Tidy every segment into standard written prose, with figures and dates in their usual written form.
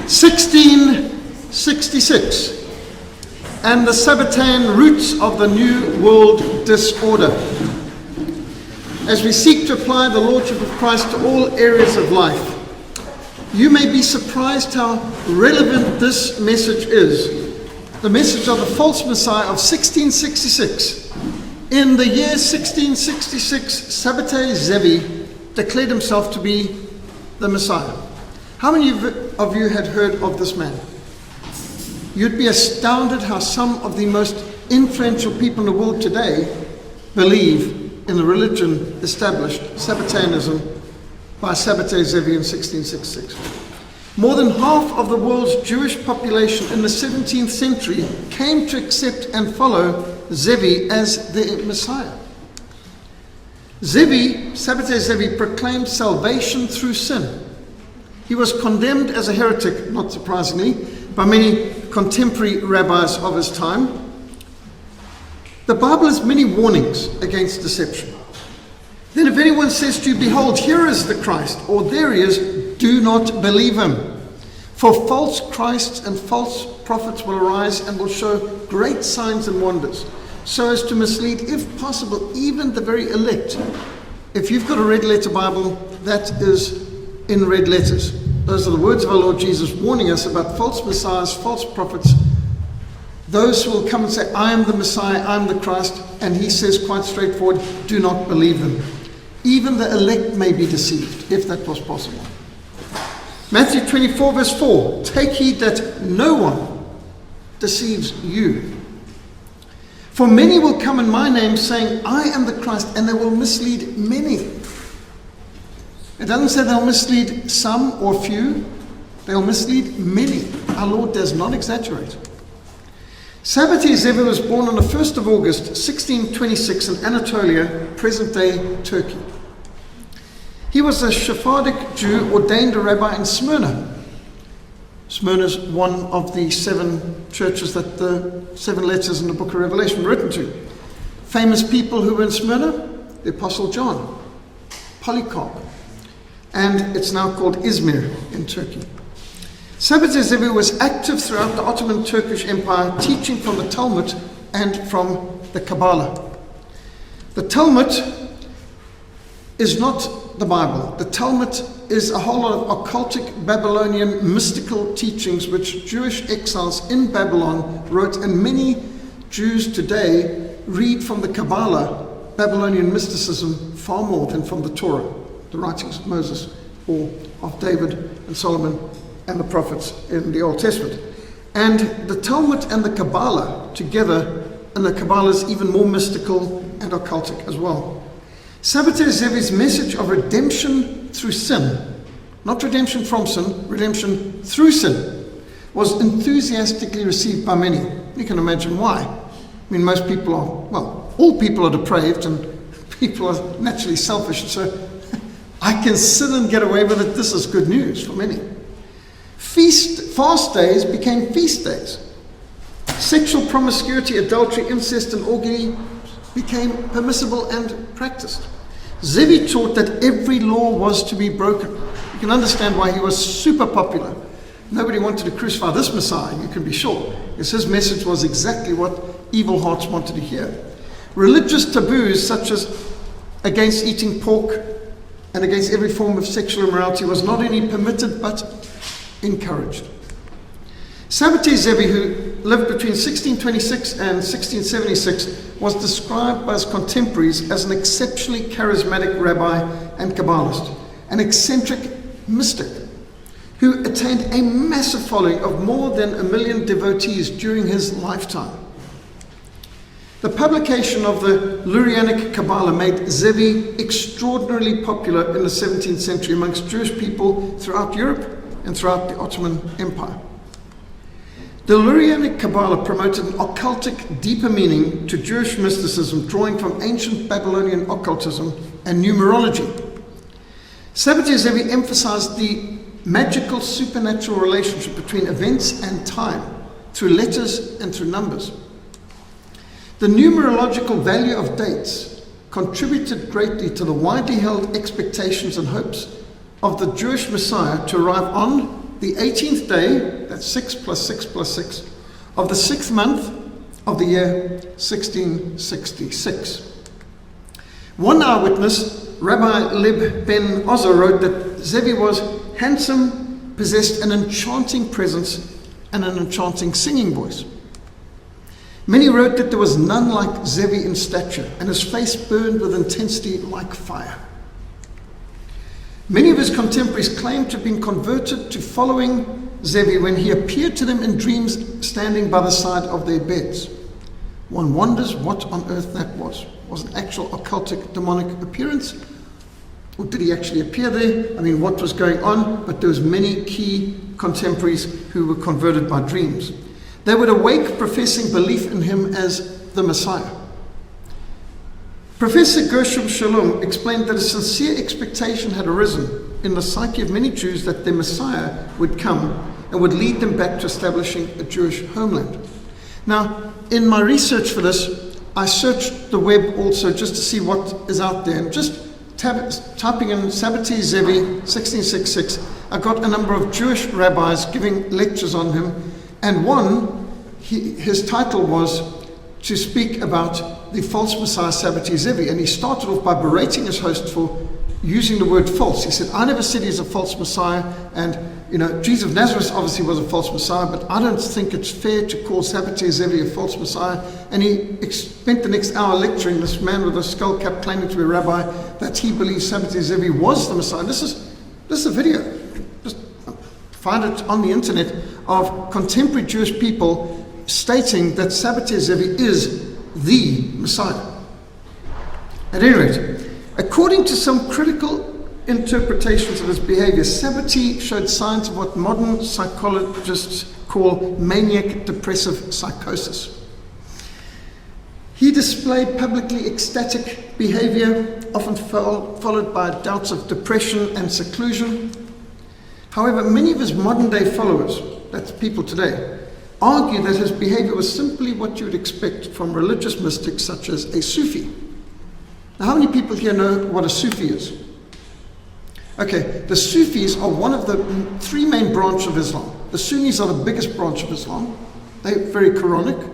1666, and the Sabbatean roots of the New World disorder. As we seek to apply the Lordship of Christ to all areas of life, you may be surprised how relevant this message is. The message of the false Messiah of 1666. In the year 1666, Sabbatai Zevi declared himself to be the Messiah. How many of you had heard of this man? You'd be astounded how some of the most influential people in the world today believe in the religion established, Sabbateanism, by Sabbatai Zevi in 1666. More than half of the world's Jewish population in the 17th century came to accept and follow Zevi as their Messiah. Sabbatai Zevi proclaimed salvation through sin. He was condemned as a heretic, not surprisingly, by many contemporary rabbis of his time. The Bible has many warnings against deception. Then if anyone says to you, behold, here is the Christ, or there he is, do not believe him. For false Christs and false prophets will arise and will show great signs and wonders, so as to mislead, if possible, even the very elect. If you've got a red letter Bible, that is in red letters. Those are the words of our Lord Jesus warning us about false messiahs, false prophets, those who will come and say, I am the Messiah, I am the Christ, and he says quite straightforward, do not believe them. Even the elect may be deceived, if that was possible. Matthew 24 verse 4, take heed that no one deceives you. For many will come in my name saying, I am the Christ, and they will mislead many. It doesn't say they'll mislead some or few, they'll mislead many. Our Lord does not exaggerate. Sabbatai Zevi was born on the 1st of August, 1626 in Anatolia, present-day Turkey. He was a Sephardic Jew, ordained a rabbi in Smyrna. Smyrna is one of the 7 churches that the 7 letters in the book of Revelation were written to. Famous people who were in Smyrna, the Apostle John, Polycarp, and it's now called Izmir in Turkey. Sabbatai Zevi was active throughout the Ottoman Turkish Empire, teaching from the Talmud and from the Kabbalah. The Talmud is not the Bible. The Talmud is a whole lot of occultic Babylonian mystical teachings which Jewish exiles in Babylon wrote, and many Jews today read from the Kabbalah, Babylonian mysticism, far more than from the Torah, the writings of Moses or of David and Solomon and the prophets in the Old Testament. And the Talmud and the Kabbalah together, and the Kabbalah is even more mystical and occultic as well. Sabbatai Zevi's message of redemption through sin, not redemption from sin, redemption through sin, was enthusiastically received by many. You can imagine why. I mean, most people are, well, all people are depraved and people are naturally selfish, so I can sin and get away with it. This is good news for many. Fast days became feast days. Sexual promiscuity, adultery, incest, and orgy became permissible and practiced. Zevi taught that every law was to be broken. You can understand why he was super popular. Nobody wanted to crucify this Messiah, you can be sure, because his message was exactly what evil hearts wanted to hear. Religious taboos such as against eating pork and against every form of sexual immorality was not only permitted but encouraged. Sabbatai Zevi, who lived between 1626 and 1676, was described by his contemporaries as an exceptionally charismatic rabbi and Kabbalist, an eccentric mystic who attained a massive following of more than 1 million devotees during his lifetime. The publication of the Lurianic Kabbalah made Zevi extraordinarily popular in the 17th century amongst Jewish people throughout Europe and throughout the Ottoman Empire. The Lurianic Kabbalah promoted an occultic, deeper meaning to Jewish mysticism, drawing from ancient Babylonian occultism and numerology. Sabbatai Zevi emphasized the magical supernatural relationship between events and time through letters and through numbers. The numerological value of dates contributed greatly to the widely held expectations and hopes of the Jewish Messiah to arrive on the 18th day, that's 6 plus 6 plus 6, of the 6th month of the year 1666. One eyewitness, Rabbi Lib ben Ozer, wrote that Zevi was handsome, possessed an enchanting presence and an enchanting singing voice. Many wrote that there was none like Zevi in stature, and his face burned with intensity like fire. Many of his contemporaries claimed to have been converted to following Zevi when he appeared to them in dreams standing by the side of their beds. One wonders what on earth that was. Was an actual occultic demonic appearance? Or did he actually appear there? I mean, what was going on? But there was many key contemporaries who were converted by dreams. They would awake professing belief in him as the Messiah. Professor Gershom Shalom explained that a sincere expectation had arisen in the psyche of many Jews that their Messiah would come and would lead them back to establishing a Jewish homeland. Now, in my research for this, I searched the web also just to see what is out there. And just typing in Sabbatai Zevi 1666, I got a number of Jewish rabbis giving lectures on him. And one, his title was to speak about the false Messiah Sabbatai Zevi. And he started off by berating his host for using the word false. He said, I never said he's a false Messiah. And, Jesus of Nazareth obviously was a false Messiah, but I don't think it's fair to call Sabbatai Zevi a false Messiah. And he spent the next hour lecturing this man with a skull cap claiming to be a rabbi that he believes Sabbatai Zevi was the Messiah. And this is a video. Just find it on the internet of contemporary Jewish people stating that Sabbatai Zevi is the Messiah. At any rate, according to some critical interpretations of his behavior, Sabbatai showed signs of what modern psychologists call maniac depressive psychosis. He displayed publicly ecstatic behavior, often followed by doubts of depression and seclusion. However, many of his modern day followers, that's people today, argue that his behavior was simply what you would expect from religious mystics such as a Sufi. Now, how many people here know what a Sufi is? Okay, the Sufis are one of the three main branches of Islam. The Sunnis are the biggest branch of Islam. They're very Quranic.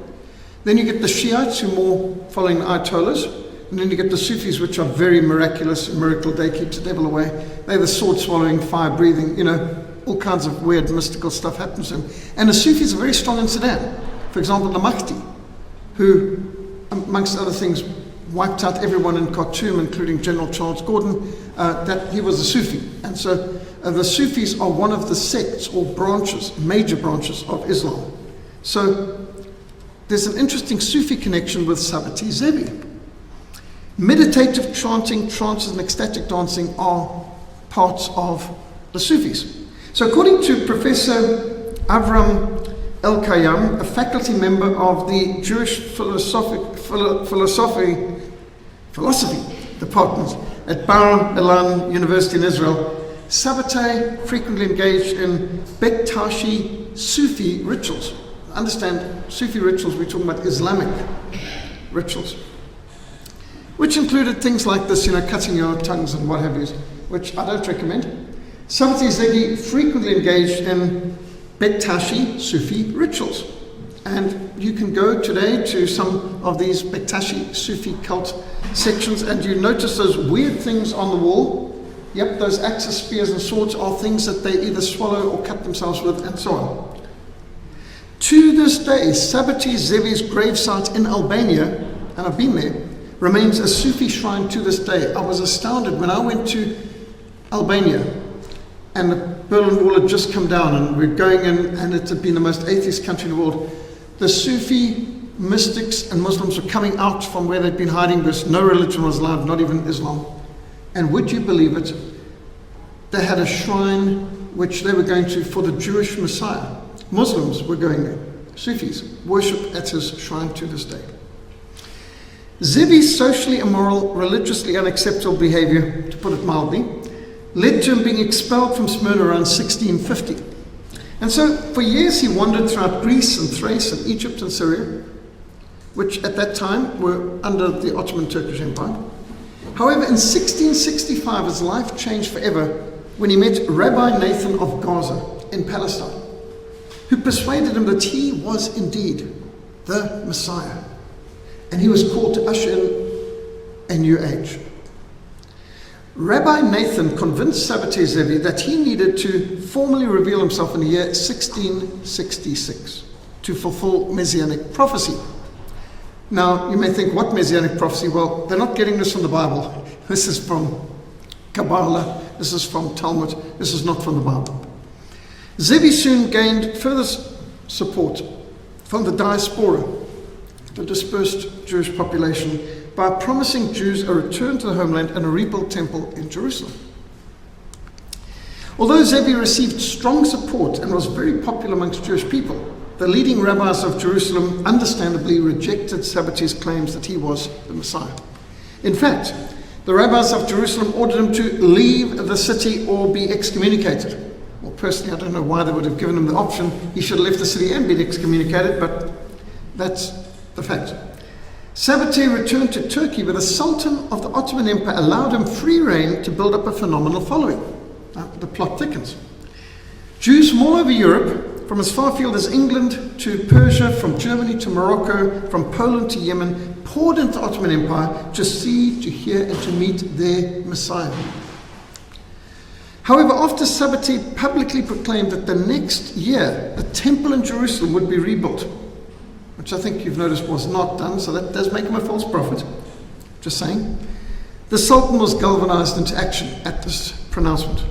Then you get the Shiites, who are more following the Ayatollahs. And then you get the Sufis, which are very miraculous, miracle, they keep the devil away. They're the sword-swallowing, fire-breathing, all kinds of weird, mystical stuff happens to them. And the Sufis are very strong in Sudan. For example, the Mahdi, who, amongst other things, wiped out everyone in Khartoum, including General Charles Gordon, that he was a Sufi. And so the Sufis are one of the sects or branches, major branches of Islam. So there's an interesting Sufi connection with Sabbatai Zevi. Meditative chanting, trances, and ecstatic dancing are parts of the Sufis. So according to Professor Avram El-Khayyam, a faculty member of the Jewish philosophy department at Bar Ilan University in Israel, Sabbatai frequently engaged in Bektashi Sufi rituals. Understand, Sufi rituals, we're talking about Islamic rituals, which included things like this, cutting your tongues and what have you, which I don't recommend. Sabbatai Zevi frequently engaged in Bektashi Sufi rituals. And you can go today to some of these Bektashi Sufi cult sections and you notice those weird things on the wall. Yep, those axes, spears and swords are things that they either swallow or cut themselves with and so on. To this day, Sabbatai Zevi's gravesite in Albania, and I've been there, remains a Sufi shrine to this day. I was astounded when I went to Albania and the Berlin Wall had just come down and we're going in and it had been the most atheist country in the world. The Sufi mystics and Muslims were coming out from where they'd been hiding because no religion was allowed, not even Islam. And would you believe it? They had a shrine which they were going to for the Jewish Messiah. Muslims were going there. Sufis worship at his shrine to this day. Zevi's socially immoral, religiously unacceptable behavior, to put it mildly, led to him being expelled from Smyrna around 1650. And so for years he wandered throughout Greece and Thrace and Egypt and Syria, which at that time were under the Ottoman Turkish Empire. However, in 1665 his life changed forever when he met Rabbi Nathan of Gaza, in Palestine, who persuaded him that he was indeed the Messiah, and he was called to usher in a new age. Rabbi Nathan convinced Sabbatai Zevi that he needed to formally reveal himself in the year 1666 to fulfill Messianic prophecy. Now, you may think, what Messianic prophecy? Well, they're not getting this from the Bible. This is from Kabbalah, this is from Talmud, this is not from the Bible. Zevi soon gained further support from the diaspora, the dispersed Jewish population, by promising Jews a return to the homeland and a rebuilt temple in Jerusalem. Although Zevi received strong support and was very popular amongst Jewish people, the leading rabbis of Jerusalem understandably rejected Sabbatai's claims that he was the Messiah. In fact, the rabbis of Jerusalem ordered him to leave the city or be excommunicated. Well, personally, I don't know why they would have given him the option. He should have left the city and been excommunicated, but that's the fact. Sabbatai returned to Turkey, where the Sultan of the Ottoman Empire allowed him free rein to build up a phenomenal following. Now, the plot thickens. Jews from all over Europe, from as far afield as England to Persia, from Germany to Morocco, from Poland to Yemen, poured into the Ottoman Empire to see, to hear, and to meet their Messiah. However, after Sabbatai publicly proclaimed that the next year the temple in Jerusalem would be rebuilt, which I think you've noticed was not done, so that does make him a false prophet, just saying, the Sultan was galvanized into action at this pronouncement.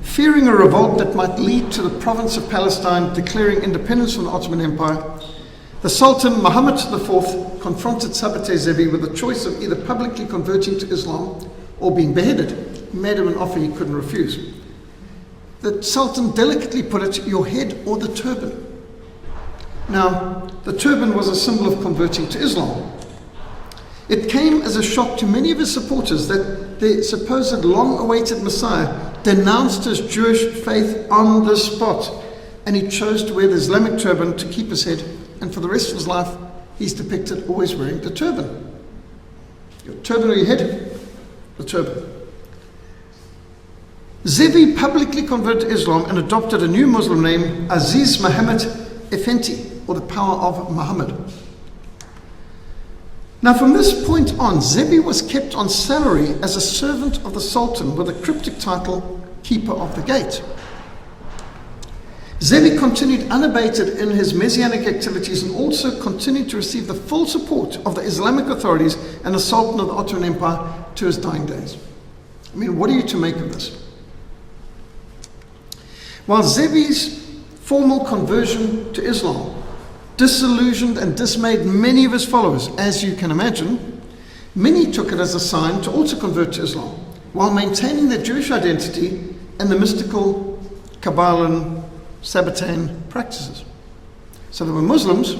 Fearing a revolt that might lead to the province of Palestine declaring independence from the Ottoman Empire, the Sultan Muhammad IV confronted Sabbatai Zevi with the choice of either publicly converting to Islam or being beheaded. He made him an offer he couldn't refuse. The Sultan delicately put it, your head or the turban. Now, the turban was a symbol of converting to Islam. It came as a shock to many of his supporters that the supposed long-awaited Messiah denounced his Jewish faith on the spot, and he chose to wear the Islamic turban to keep his head, and for the rest of his life, he's depicted always wearing the turban. Your turban or your head? The turban. Zevi publicly converted to Islam and adopted a new Muslim name, Aziz Muhammad Effendi, or the power of Muhammad. Now, from this point on, Zevi was kept on salary as a servant of the Sultan with a cryptic title, Keeper of the Gate. Zevi continued unabated in his messianic activities and also continued to receive the full support of the Islamic authorities and the Sultan of the Ottoman Empire to his dying days. I mean, what are you to make of this? While Zevi's formal conversion to Islam disillusioned and dismayed many of his followers, as you can imagine, many took it as a sign to also convert to Islam, while maintaining their Jewish identity and the mystical Kabbalah Sabbatean practices. So there were Muslims,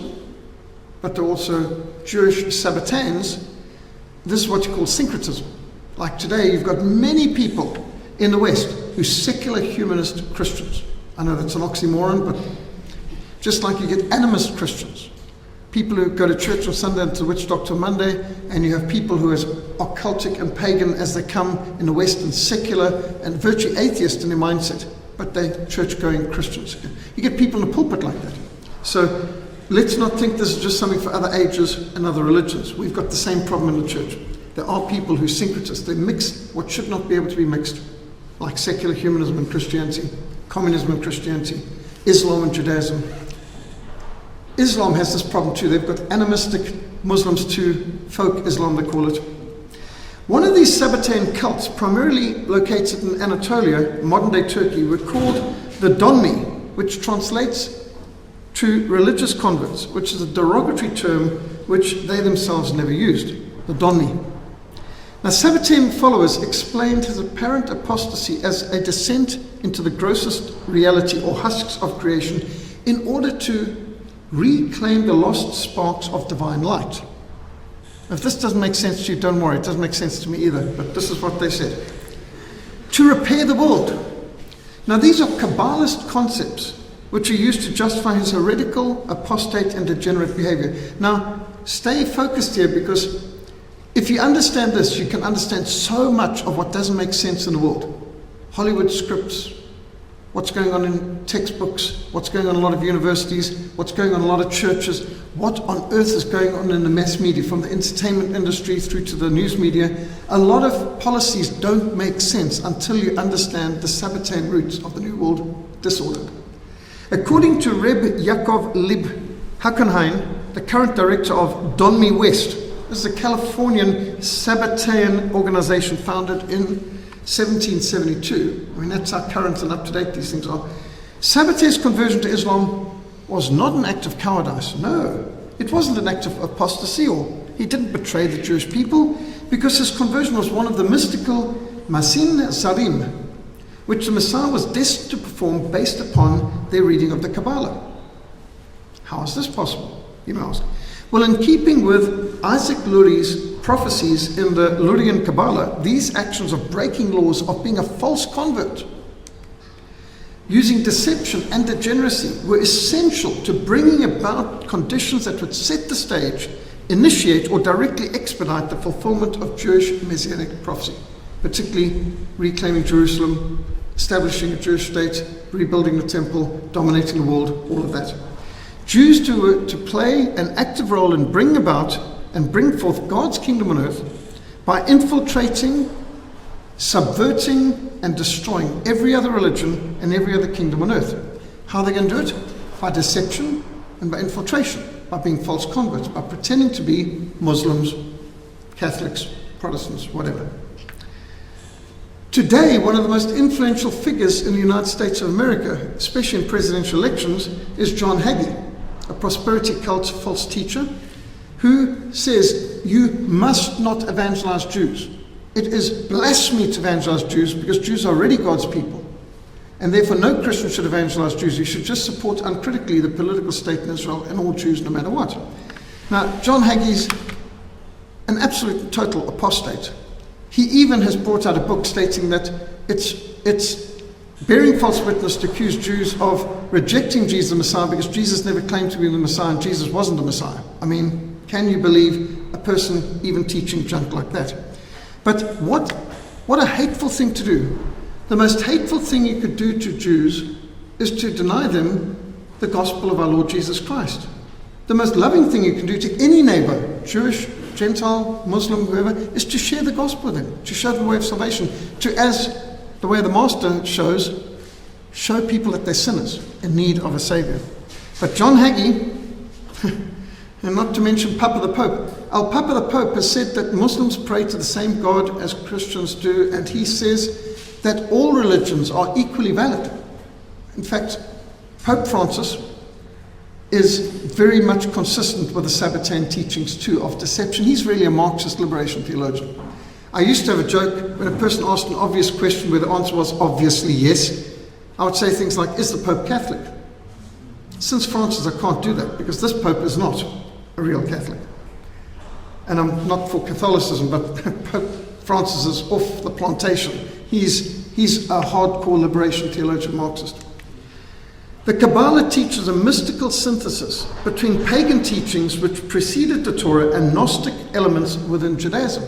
but there were also Jewish Sabbateans. This is what you call syncretism. Like today, you've got many people in the West who secular humanist Christians. I know that's an oxymoron, but just like you get animist Christians, people who go to church on Sunday and to witch doctor Monday, and you have people who are as occultic and pagan as they come in the West, and secular and virtually atheist in their mindset, but they're church-going Christians. You get people in the pulpit like that. So let's not think this is just something for other ages and other religions. We've got the same problem in the church. There are people who syncretists. They mix what should not be able to be mixed, like secular humanism and Christianity, communism and Christianity, Islam and Judaism. Islam has this problem too. They've got animistic Muslims too, folk Islam they call it. One of these Sabbatean cults, primarily located in Anatolia, modern-day Turkey, were called the Donmi, which translates to religious converts, which is a derogatory term which they themselves never used, the Donmi. Now, Sabbatean followers explained his apparent apostasy as a descent into the grossest reality or husks of creation in order to reclaim the lost sparks of divine light. If this doesn't make sense to you, don't worry, it doesn't make sense to me either, but this is what they said. To repair the world. Now, these are Kabbalist concepts which are used to justify his heretical, apostate, and degenerate behavior. Now, stay focused here, because if you understand this, you can understand so much of what doesn't make sense in the world. Hollywood scripts, what's going on in textbooks, what's going on in a lot of universities, what's going on in a lot of churches, what on earth is going on in the mass media, from the entertainment industry through to the news media. A lot of policies don't make sense until you understand the Sabbatean roots of the New World disorder. According to Reb Yaakov Lib Hakenhain, the current director of Donmi West, this is a Californian Sabbatean organization founded in 1772. I mean, that's how current and up-to-date these things are. Sabbate's conversion to Islam was not an act of cowardice. No, it wasn't an act of apostasy, or he didn't betray the Jewish people, because his conversion was one of the mystical Masin Sarim, which the Messiah was destined to perform based upon their reading of the Kabbalah. How is this possible, you may ask? Well, in keeping with Isaac Lurie's prophecies in the Lurian Kabbalah, these actions of breaking laws, of being a false convert, using deception and degeneracy, were essential to bringing about conditions that would set the stage, initiate or directly expedite the fulfillment of Jewish messianic prophecy, particularly reclaiming Jerusalem, establishing a Jewish state, rebuilding the temple, dominating the world, all of that. Jews to play an active role in bringing about and bring forth God's kingdom on earth by infiltrating, subverting, and destroying every other religion and every other kingdom on earth. How are they going to do it? By deception and by infiltration, by being false converts, by pretending to be Muslims, Catholics, Protestants, whatever. Today, one of the most influential figures in the United States of America, especially in presidential elections, is John Hagee, a prosperity cult false teacher, who says you must not evangelize Jews. It is blasphemy to evangelize Jews because Jews are already God's people. And therefore no Christian should evangelize Jews. You should just support uncritically the political state in Israel and all Jews no matter what. Now, John Hagee's an absolute total apostate. He even has brought out a book stating that it's bearing false witness to accuse Jews of rejecting Jesus the Messiah because Jesus never claimed to be the Messiah and Jesus wasn't the Messiah. I mean, can you believe a person even teaching junk like that? But what a hateful thing to do. The most hateful thing you could do to Jews is to deny them the gospel of our Lord Jesus Christ. The most loving thing you can do to any neighbor, Jewish, Gentile, Muslim, whoever, is to share the gospel with them, to show them the way of salvation, to, as the way the Master shows, show people that they're sinners in need of a Savior. But John Hagee, and not to mention Papa the Pope, Papa the Pope has said that Muslims pray to the same God as Christians do, and he says that all religions are equally valid. In fact, Pope Francis is very much consistent with the Sabbatean teachings too of deception. He's really a Marxist liberation theologian. I used to have a joke when a person asked an obvious question where the answer was obviously yes. I would say things like, is the Pope Catholic? Since Francis, I can't do that because this Pope is not a real Catholic. And I'm not for Catholicism, but Pope Francis is off the plantation. He's a hardcore liberation theologian Marxist. The Kabbalah teaches a mystical synthesis between pagan teachings which preceded the Torah and Gnostic elements within Judaism.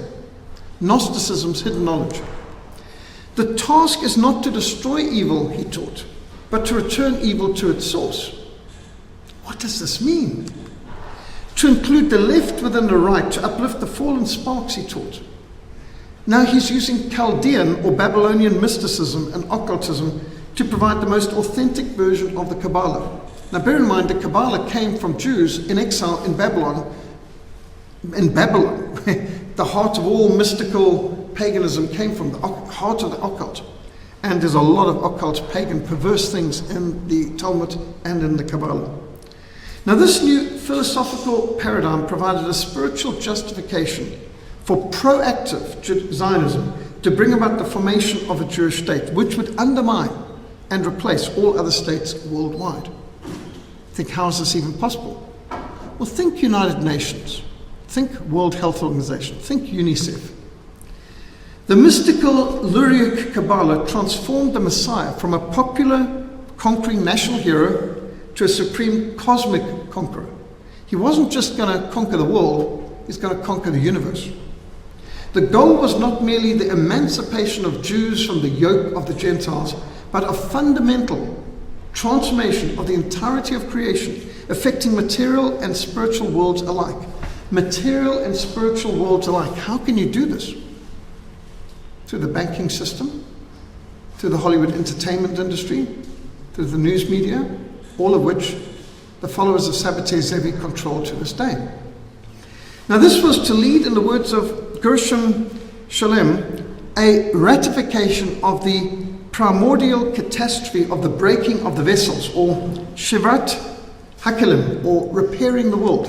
Gnosticism's hidden knowledge. The task is not to destroy evil, he taught, but to return evil to its source. What does this mean? To include the left within the right, to uplift the fallen sparks, he taught. Now he's using Chaldean or Babylonian mysticism and occultism to provide the most authentic version of the Kabbalah. Now bear in mind, the Kabbalah came from Jews in exile in Babylon. The heart of all mystical paganism came from the heart of the occult. And there's a lot of occult, pagan, perverse things in the Talmud and in the Kabbalah. Now this new philosophical paradigm provided a spiritual justification for proactive Zionism to bring about the formation of a Jewish state, which would undermine and replace all other states worldwide. Think, how is this even possible? Well, think United Nations, think World Health Organization, think UNICEF. The mystical Luriac Kabbalah transformed the Messiah from a popular conquering national hero to a supreme cosmic conqueror. He wasn't just going to conquer the world, he's going to conquer the universe. The goal was not merely the emancipation of Jews from the yoke of the Gentiles, but of fundamental transformation of the entirety of creation, affecting material and spiritual worlds alike. Material and spiritual worlds alike. How can you do this? Through the banking system, through the Hollywood entertainment industry, through the news media, all of which the followers of Sabbatai Zevi control to this day. Now this was to lead, in the words of Gershom Shalem, a ratification of the primordial catastrophe of the breaking of the vessels, or Shivat Hakelim, or repairing the world.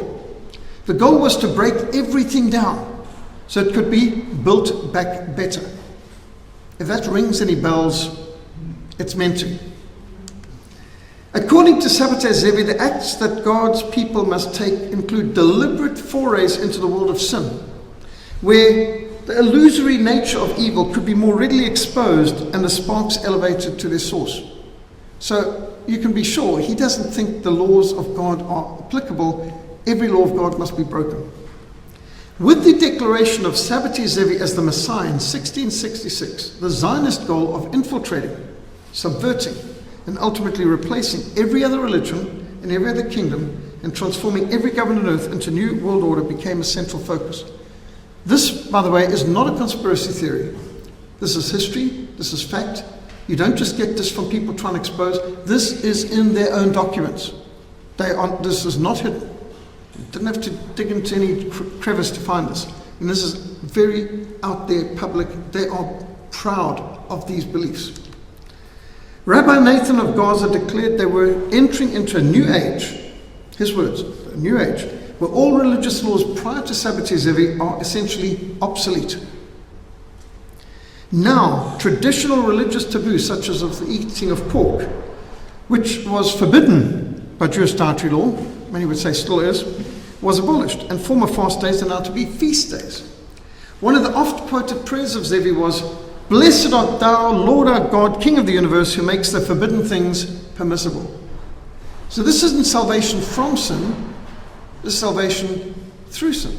The goal was to break everything down so it could be built back better. If that rings any bells, it's meant to. According to Sabbatai Zevi, the acts that God's people must take include deliberate forays into the world of sin, where the illusory nature of evil could be more readily exposed and the sparks elevated to their source. So you can be sure he doesn't think the laws of God are applicable. Every law of God must be broken. With the declaration of Sabbatai Zevi as the Messiah in 1666, the Zionist goal of infiltrating, subverting, and ultimately replacing every other religion and every other kingdom and transforming every government on earth into new world order became a central focus. This, by the way, is not a conspiracy theory. This is history. This is fact. You don't just get this from people trying to expose. This is in their own documents. This is not hidden. You didn't have to dig into any crevice to find this. And this is very out there, public. They are proud of these beliefs. Rabbi Nathan of Gaza declared they were entering into a new age. His words, a new age, where all religious laws prior to Sabbatai Zevi are essentially obsolete. Now, traditional religious taboos, such as of the eating of pork, which was forbidden by Jewish dietary law, many would say still is, was abolished, and former fast days are now to be feast days. One of the oft-quoted prayers of Zevi was, "Blessed art thou, Lord our God, King of the universe, who makes the forbidden things permissible." So this isn't salvation from sin, this is salvation through sin.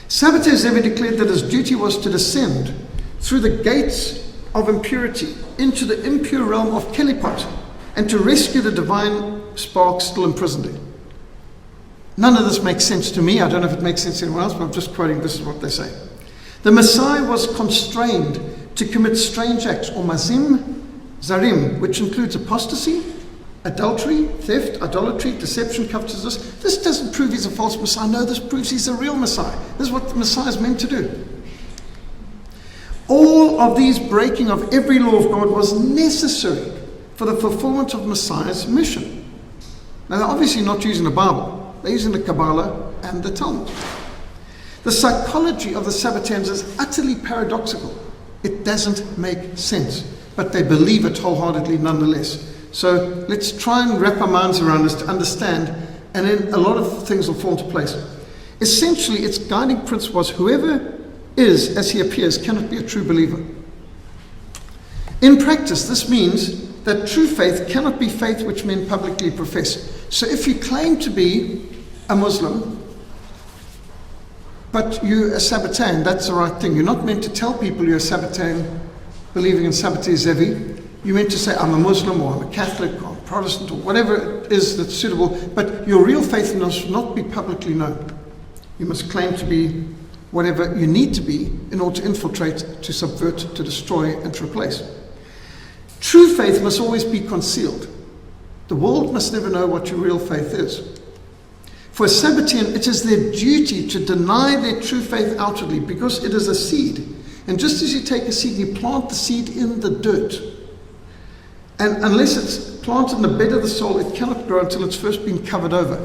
Sabbatai Zevi declared that his duty was to descend through the gates of impurity into the impure realm of Kelipot and to rescue the divine spark still imprisoned there. None of this makes sense to me. I don't know if it makes sense to anyone else, but I'm just quoting, this is what they say. The Messiah was constrained to commit strange acts, or mazim zarim, which includes apostasy, adultery, theft, idolatry, deception, covetousness. This doesn't prove he's a false Messiah. No, this proves he's a real Messiah. This is what the Messiah is meant to do. All of these breaking of every law of God was necessary for the fulfillment of Messiah's mission. Now, they're obviously not using the Bible. They're using the Kabbalah and the Talmud. The psychology of the Sabbatarians is utterly paradoxical. It doesn't make sense, but they believe it wholeheartedly nonetheless. So let's try and wrap our minds around this to understand, and then a lot of things will fall into place. Essentially, its guiding principle was whoever is as he appears cannot be a true believer. In practice, this means that true faith cannot be faith which men publicly profess. So if you claim to be a Muslim, but you're a Sabbatarian, that's the right thing. You're not meant to tell people you're a Sabbatarian believing in Sabbatai Zevi. You're meant to say, I'm a Muslim, or I'm a Catholic, or I'm a Protestant, or whatever it is that's suitable, but your real faith must not be publicly known. You must claim to be whatever you need to be in order to infiltrate, to subvert, to destroy, and to replace. True faith must always be concealed. The world must never know what your real faith is. For a Sabbatarian, it is their duty to deny their true faith outwardly, because it is a seed. And just as you take a seed, you plant the seed in the dirt. And unless it's planted in the bed of the soil, it cannot grow until it's first been covered over.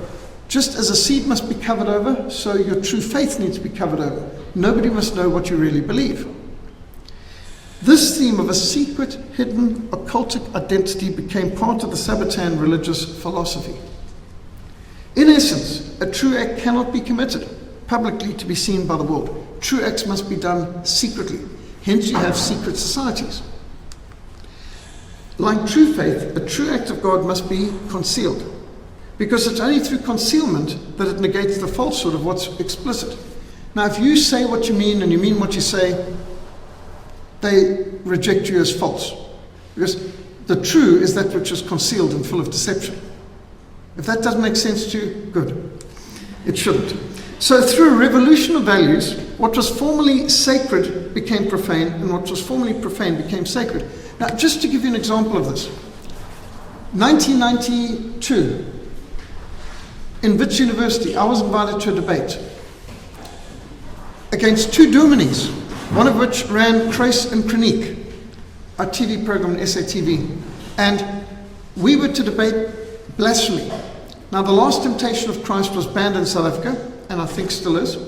Just as a seed must be covered over, so your true faith needs to be covered over. Nobody must know what you really believe. This theme of a secret, hidden, occultic identity became part of the Sabbatarian religious philosophy. In essence, a true act cannot be committed publicly to be seen by the world. True acts must be done secretly. Hence you have secret societies. Like true faith, a true act of God must be concealed, because it's only through concealment that it negates the falsehood of what's explicit. Now, if you say what you mean and you mean what you say, they reject you as false. Because the true is that which is concealed and full of deception. If that doesn't make sense to you, good. It shouldn't. So through a revolution of values, what was formerly sacred became profane, and what was formerly profane became sacred. Now, just to give you an example of this. 1992, in Wits University, I was invited to a debate against two dominees, one of which ran Trace and Chronique, a TV program on SATV. And we were to debate blasphemy. Now, The Last Temptation of Christ was banned in South Africa, and I think still is.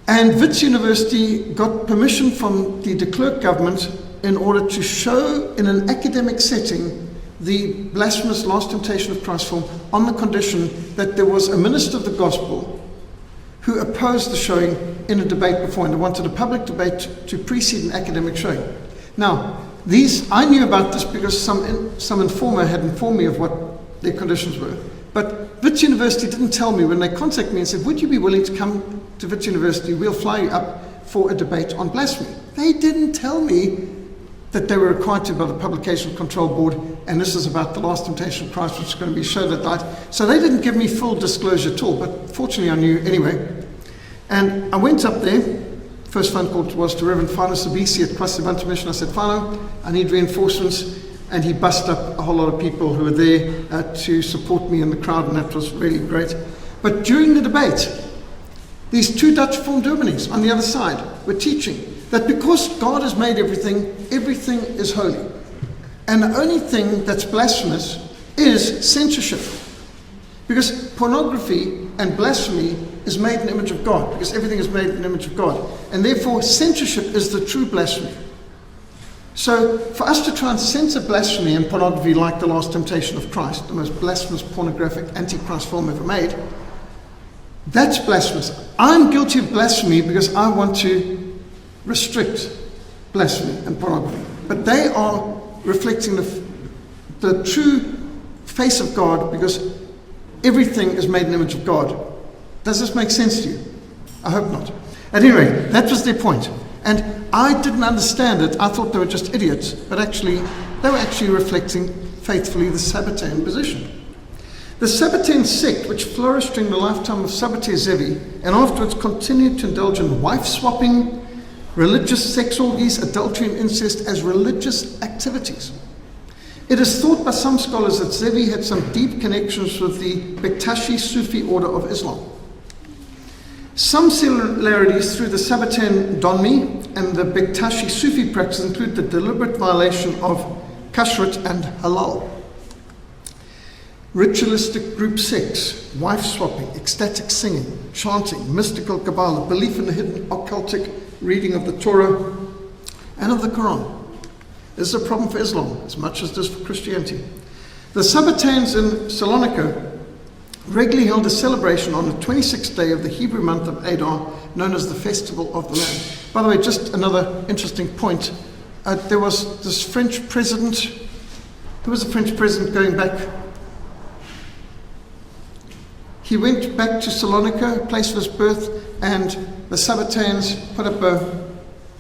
And Wits University got permission from the de Klerk government in order to show in an academic setting the blasphemous Last Temptation of Christ film on the condition that there was a minister of the gospel who opposed the showing in a debate before, and they wanted a public debate to precede an academic showing. Now, I knew about this because some informer had informed me of what their conditions were. But Wits University didn't tell me when they contacted me and said, would you be willing to come to Wits University? We'll fly you up for a debate on blasphemy. They didn't tell me that they were required to by the Publication Control Board, and this is about the Last Temptation of Christ, which is going to be showed that night. So they didn't give me full disclosure at all, but fortunately I knew anyway. And I went up there. First phone call was to Reverend Fano Sabisi at Kwasibanta Mission. I said, Fano, I need reinforcements. And he bussed up a whole lot of people who were there to support me in the crowd, and that was really great. But during the debate, these two Dutch form dominees on the other side were teaching that because God has made everything, everything is holy. And the only thing that's blasphemous is censorship. Because pornography and blasphemy is made in the image of God, because everything is made in the image of God. And therefore, censorship is the true blasphemy. So, for us to try and censor blasphemy and pornography like The Last Temptation of Christ, the most blasphemous pornographic antichrist film ever made, that's blasphemous. I'm guilty of blasphemy because I want to restrict blasphemy and pornography. But they are reflecting the true face of God, because everything is made in the image of God. Does this make sense to you? I hope not. At any rate, that was their point. And I didn't understand it. I thought they were just idiots. But actually, they were actually reflecting faithfully the Sabbatean position. The Sabbatean sect, which flourished during the lifetime of Sabbatai Zevi, and afterwards continued to indulge in wife-swapping, religious sex orgies, adultery and incest as religious activities. It is thought by some scholars that Zevi had some deep connections with the Bektashi Sufi order of Islam. Some similarities through the Sabbatean Donmi and the Bektashi Sufi practice include the deliberate violation of kashrut and halal, ritualistic group sex, wife swapping, ecstatic singing, chanting, mystical Kabbalah, belief in the hidden occultic reading of the Torah and of the Quran. This is a problem for Islam as much as it is for Christianity. The Sabbateans in Salonika regularly held a celebration on the 26th day of the Hebrew month of Adar, known as the Festival of the Lamb. By the way, just another interesting point. There was this French president. Who was the French president going back? He went back to Salonika, place of his birth, and the Sabbateans put up a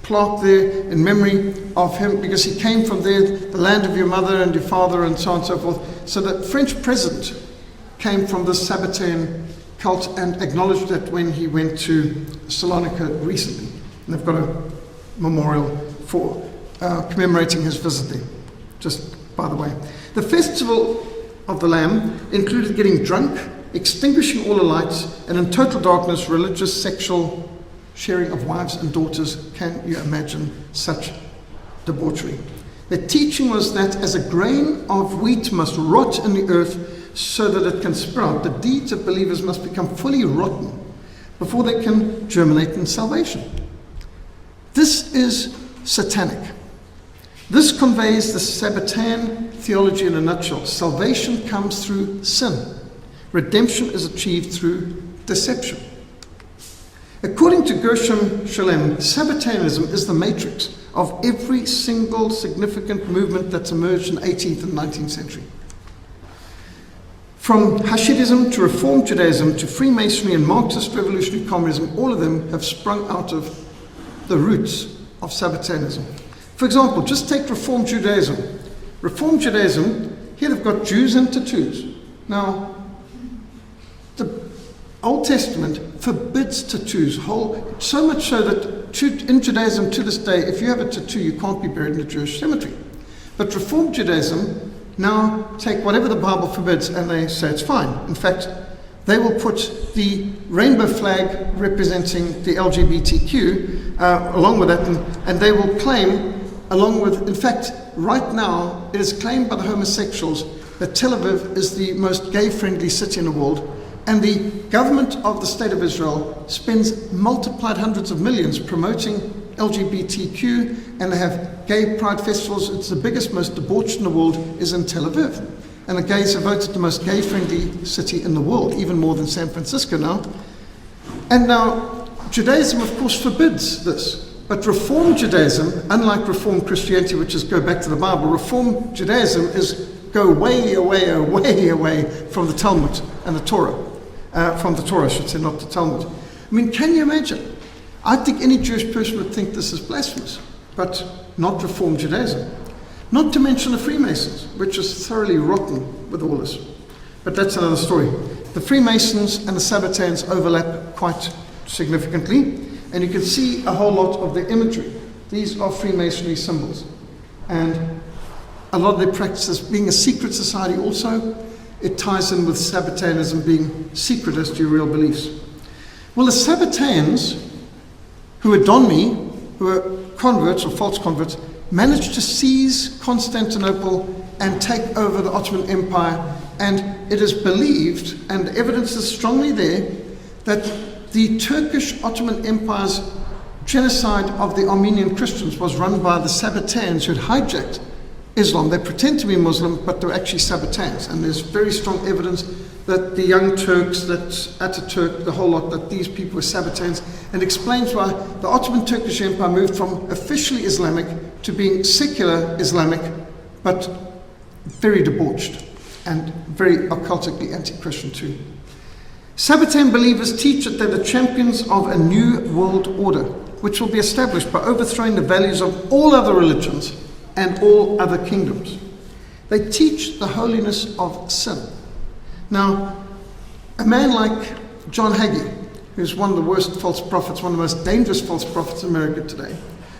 plaque there in memory of him, because he came from there, the land of your mother and your father, and so on and so forth. So the French president came from the Sabbatean cult and acknowledged that when he went to Salonika recently. And they've got a memorial for commemorating his visit there, just by the way. The Festival of the Lamb included getting drunk, extinguishing all the lights, and in total darkness, religious, sexual sharing of wives and daughters. Can you imagine such debauchery? The teaching was that as a grain of wheat must rot in the earth so that it can sprout, the deeds of believers must become fully rotten before they can germinate in salvation. This is satanic. This conveys the Sabbatean theology in a nutshell. Salvation comes through sin. Redemption is achieved through deception. According to Gershom Shalem, Sabbateanism is the matrix of every single significant movement that's emerged in the 18th and 19th century. From Hasidism to Reform Judaism to Freemasonry and Marxist revolutionary communism, all of them have sprung out of the roots of Sabbateanism. For example, just take Reform Judaism. Reform Judaism, here they've got Jews and tattoos. Now, the Old Testament forbids tattoos, so much so that in Judaism to this day, if you have a tattoo, you can't be buried in a Jewish cemetery. But Reform Judaism now take whatever the Bible forbids and they say it's fine. In fact, they will put the rainbow flag representing the LGBTQ along with that, and they will claim, along with, in fact, right now, it is claimed by the homosexuals that Tel Aviv is the most gay-friendly city in the world, and the government of the State of Israel spends multiplied hundreds of millions promoting LGBTQ, and they have gay pride festivals. It's the biggest, most debauched in the world is in Tel Aviv. And the gays are voted the most gay-friendly city in the world, even more than San Francisco now. And now, Judaism, of course, forbids this. But Reform Judaism, unlike Reform Christianity, which is go back to the Bible, Reform Judaism is go way away from the Talmud and the Torah. From the Torah, I should say, not the Talmud. I mean, can you imagine? I think any Jewish person would think this is blasphemous, but not Reform Judaism. Not to mention the Freemasons, which is thoroughly rotten with all this. But that's another story. The Freemasons and the Sabbateans overlap quite significantly, and you can see a whole lot of their imagery. These are Freemasonry symbols. And a lot of their practices being a secret society also, it ties in with Sabbateanism being secret as to your real beliefs. Well, the Sabbateans, who are Donmi, who are converts or false converts, managed to seize Constantinople and take over the Ottoman Empire. And it is believed, and the evidence is strongly there, that the Turkish Ottoman Empire's genocide of the Armenian Christians was run by the Sabbateans who had hijacked Islam. They pretend to be Muslim, but they're actually Sabbateans. And there's very strong evidence that the Young Turks, that Ataturk, the whole lot, that these people were Sabbateans, and explains why the Ottoman Turkish Empire moved from officially Islamic to being secular Islamic, but very debauched and very occultically anti-Christian too. Sabbatean believers teach that they're the champions of a new world order, which will be established by overthrowing the values of all other religions and all other kingdoms. They teach the holiness of sin. Now, a man like John Hagee, who's one of the worst false prophets, one of the most dangerous false prophets in America today,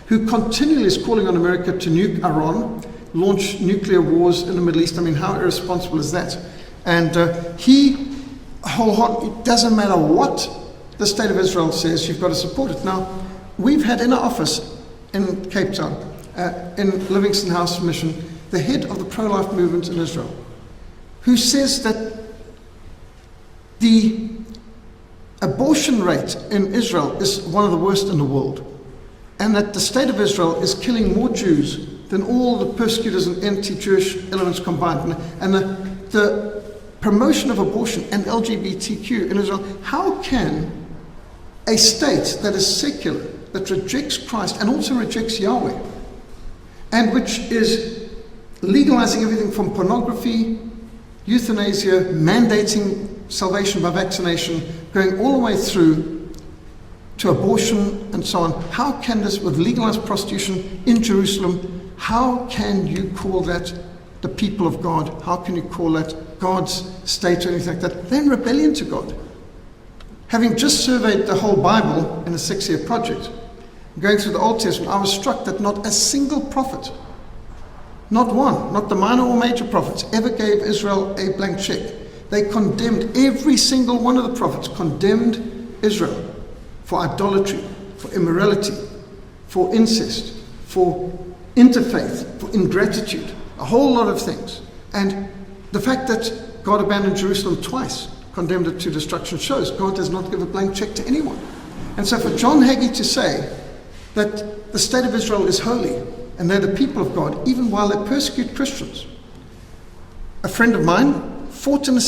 who continually is calling on America to nuke Iran, launch nuclear wars in the Middle East. I mean, how irresponsible is that? And it doesn't matter what the State of Israel says, you've got to support it. Now, we've had in our office in Cape Town, in Livingston House Mission, the head of the pro-life movement in Israel, who says that the abortion rate in Israel is one of the worst in the world, and that the State of Israel is killing more Jews than all the persecutors and anti-Jewish elements combined. And the promotion of abortion and LGBTQ in Israel, how can a state that is secular, that rejects Christ and also rejects Yahweh, and which is legalizing everything from pornography, euthanasia, mandating salvation by vaccination, going all the way through to abortion and so on, how can this, with legalized prostitution in Jerusalem, how can you call that the people of God? How can you call that God's state or anything like that? They're in rebellion to God. Having just surveyed the whole Bible in a 6-year project, going through the Old Testament, I was struck that not a single prophet, not one, not the minor or major prophets, ever gave Israel a blank check. They condemned, every single one of the prophets condemned Israel for idolatry, for immorality, for incest, for interfaith, for ingratitude, a whole lot of things. And the fact that God abandoned Jerusalem twice, condemned it to destruction, shows God does not give a blank check to anyone. And so for John Hagee to say that the State of Israel is holy and they're the people of God, even while they persecute Christians. A friend of mine fought in the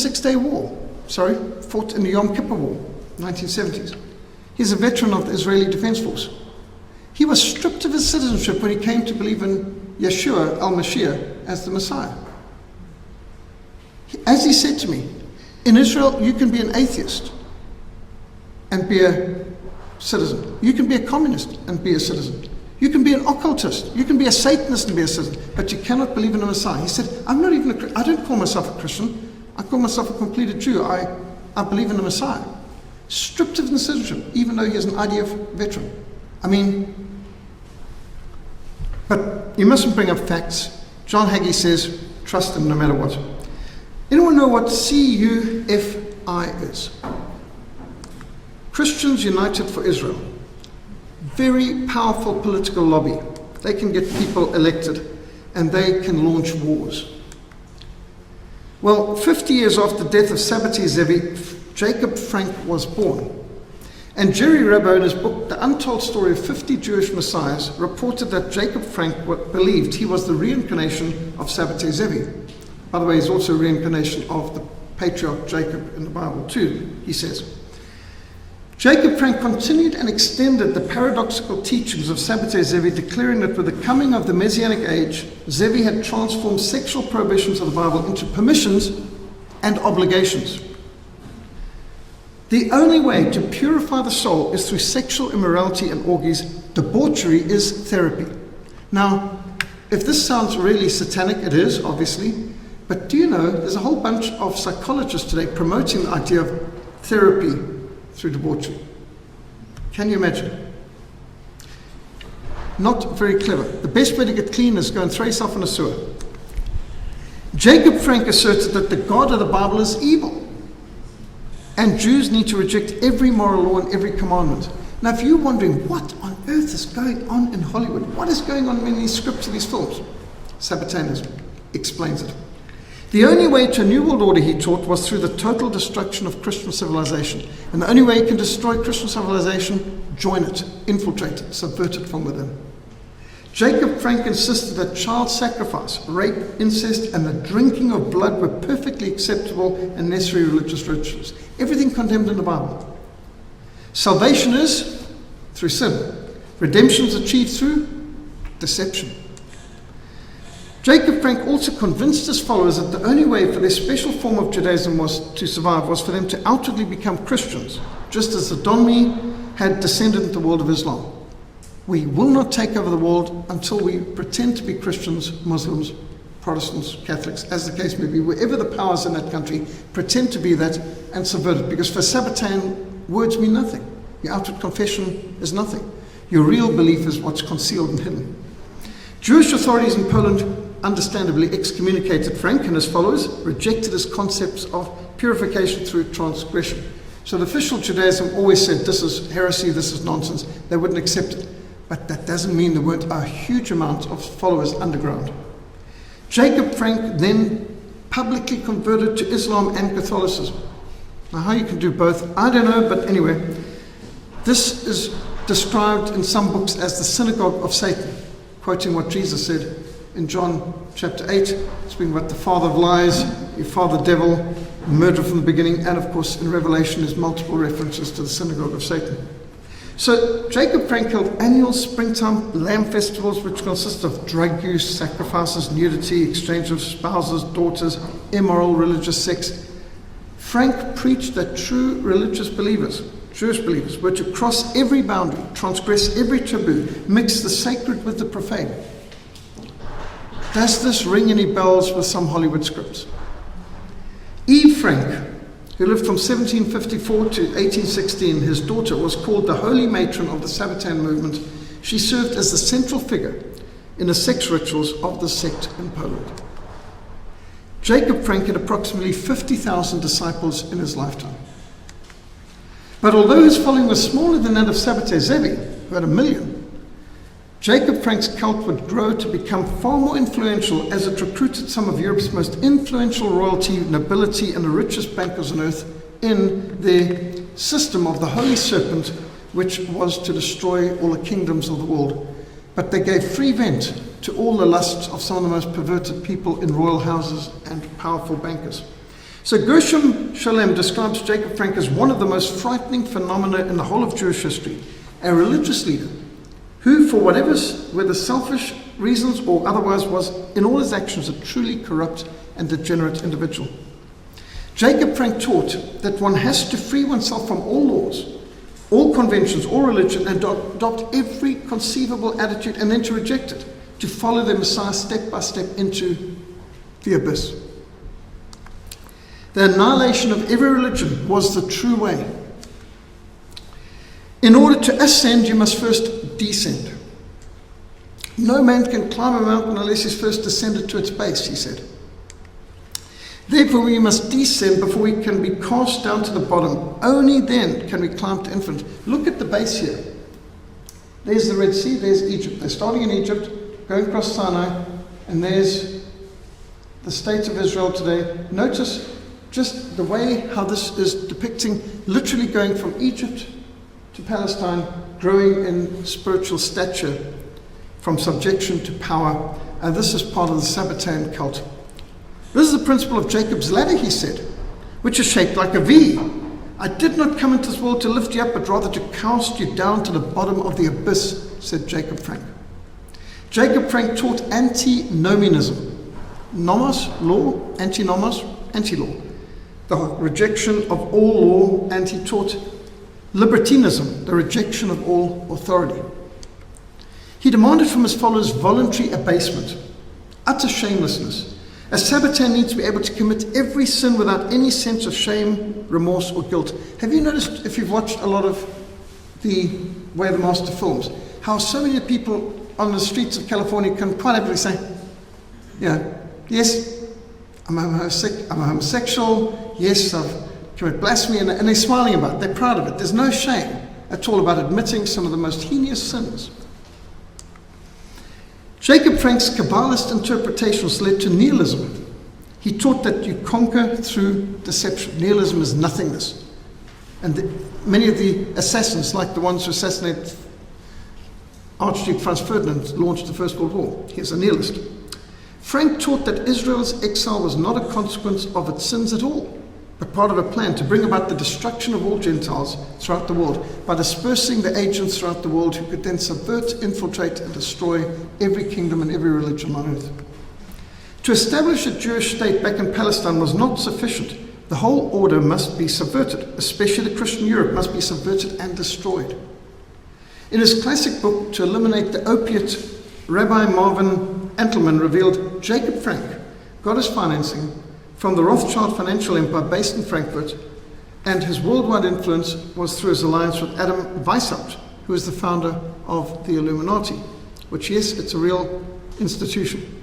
fought in the Yom Kippur War, 1970s. He's a veteran of the Israeli Defense Force. He was stripped of his citizenship when he came to believe in Yeshua al-Mashiach as the Messiah. As he said to me, in Israel you can be an atheist and be a citizen. You can be a communist and be a citizen. You can be an occultist, you can be a Satanist and be a citizen, but you cannot believe in a Messiah. He said, I don't call myself a Christian, I call myself a completed Jew. I believe in a Messiah. Stripped of citizenship, even though he is an IDF veteran. But you mustn't bring up facts. John Hagee says, trust him no matter what. Anyone know what CUFI is? Christians United for Israel. Very powerful political lobby. They can get people elected and they can launch wars. Well, 50 years after the death of Sabbatai Zevi, Jacob Frank was born. And Jerry Rabbo, in his book, The Untold Story of 50 Jewish Messiahs, reported that Jacob Frank believed he was the reincarnation of Sabbatai Zevi. By the way, he's also a reincarnation of the patriarch Jacob in the Bible too, he says. Jacob Frank continued and extended the paradoxical teachings of Sabbatai Zevi, declaring that with the coming of the Messianic age, Zevi had transformed sexual prohibitions of the Bible into permissions and obligations. The only way to purify the soul is through sexual immorality and orgies. Debauchery is therapy. Now, if this sounds really satanic, it is, obviously. But do you know, there's a whole bunch of psychologists today promoting the idea of therapy through debauchery. Can you imagine? Not very clever. The best way to get clean is go and throw yourself in a sewer. Jacob Frank asserted that the God of the Bible is evil. And Jews need to reject every moral law and every commandment. Now, if you're wondering what on earth is going on in Hollywood, what is going on in these scripts of these films? Sabbatainism explains it. The only way to a new world order, he taught, was through the total destruction of Christian civilization. And the only way you can destroy Christian civilization, join it, infiltrate it, subvert it from within. Jacob Frank insisted that child sacrifice, rape, incest, and the drinking of blood were perfectly acceptable and necessary religious rituals. Everything condemned in the Bible. Salvation is through sin. Redemption is achieved through deception. Jacob Frank also convinced his followers that the only way for their special form of Judaism to survive was for them to outwardly become Christians, just as the Donmi had descended into the world of Islam. We will not take over the world until we pretend to be Christians, Muslims, Protestants, Catholics, as the case may be, wherever the powers in that country pretend to be that and subvert it. Because for Sabbatain, words mean nothing. Your outward confession is nothing. Your real belief is what's concealed and hidden. Jewish authorities in Poland understandably excommunicated Frank and his followers, rejected his concepts of purification through transgression. So the official Judaism always said, this is heresy, this is nonsense. They wouldn't accept it. But that doesn't mean there weren't a huge amount of followers underground. Jacob Frank then publicly converted to Islam and Catholicism. Now, how you can do both, I don't know, but anyway, this is described in some books as the synagogue of Satan, quoting what Jesus said in John chapter 8, speaking about the father of lies, your father devil, murder from the beginning, and of course in Revelation there's multiple references to the synagogue of Satan. So Jacob Frank held annual springtime lamb festivals which consist of drug use, sacrifices, nudity, exchange of spouses, daughters, immoral religious sex. Frank preached that true religious believers, Jewish believers, were to cross every boundary, transgress every taboo, mix the sacred with the profane. Does this ring any bells with some Hollywood scripts? Eve Frank, who lived from 1754 to 1816, his daughter was called the holy matron of the Sabbatain movement. She served as the central figure in the sex rituals of the sect in Poland. Jacob Frank had approximately 50,000 disciples in his lifetime. But although his following was smaller than that of Sabbatai Zevi, who had 1 million, Jacob Frank's cult would grow to become far more influential as it recruited some of Europe's most influential royalty, nobility, and the richest bankers on earth in their system of the Holy Serpent, which was to destroy all the kingdoms of the world. But they gave free vent to all the lusts of some of the most perverted people in royal houses and powerful bankers. So Gershom Shalem describes Jacob Frank as one of the most frightening phenomena in the whole of Jewish history, a religious leader who, for whether selfish reasons or otherwise, was in all his actions a truly corrupt and degenerate individual. Jacob Frank taught that one has to free oneself from all laws, all conventions, all religion, and adopt every conceivable attitude and then to reject it, to follow the Messiah step by step into the abyss. The annihilation of every religion was the true way. In order to ascend, you must first descend. No man can climb a mountain unless he's first descended to its base, he said. Therefore, we must descend before we can be cast down to the bottom. Only then can we climb to infinite. Look at the base here. There's the Red Sea, there's Egypt. They're starting in Egypt, going across Sinai, and there's the state of Israel today. Notice just the way how this is depicting literally going from Egypt to Palestine, growing in spiritual stature, from subjection to power. And this is part of the Sabbatean cult. This is the principle of Jacob's ladder, he said, which is shaped like a V. I did not come into this world to lift you up, but rather to cast you down to the bottom of the abyss, said Jacob Frank. Jacob Frank taught antinomianism. Nomos, law, antinomos, anti-law. The rejection of all law, and he taught libertinism, the rejection of all authority. He demanded from his followers voluntary abasement, utter shamelessness. A Sabbatean needs to be able to commit every sin without any sense of shame, remorse, or guilt. Have you noticed, if you've watched a lot of the Way of the Master films, how so many people on the streets of California can quite happily say, yes, I'm a homosexual, yes, I've committed blasphemy, and they're smiling about it, they're proud of it. There's no shame at all about admitting some of the most heinous sins. Jacob Frank's Kabbalist interpretations led to nihilism. He taught that you conquer through deception. Nihilism is nothingness. And many of the assassins, like the ones who assassinated Archduke Franz Ferdinand, launched the First World War. He is a nihilist. Frank taught that Israel's exile was not a consequence of its sins at all, but part of a plan to bring about the destruction of all Gentiles throughout the world by dispersing the agents throughout the world who could then subvert, infiltrate, and destroy every kingdom and every religion on earth. To establish a Jewish state back in Palestine was not sufficient. The whole order must be subverted, especially the Christian Europe must be subverted and destroyed. In his classic book, To Eliminate the Opiate, Rabbi Marvin Entelman revealed Jacob Frank got his financing from the Rothschild financial empire based in Frankfurt, and his worldwide influence was through his alliance with Adam Weishaupt, who is the founder of the Illuminati, which, yes, it's a real institution.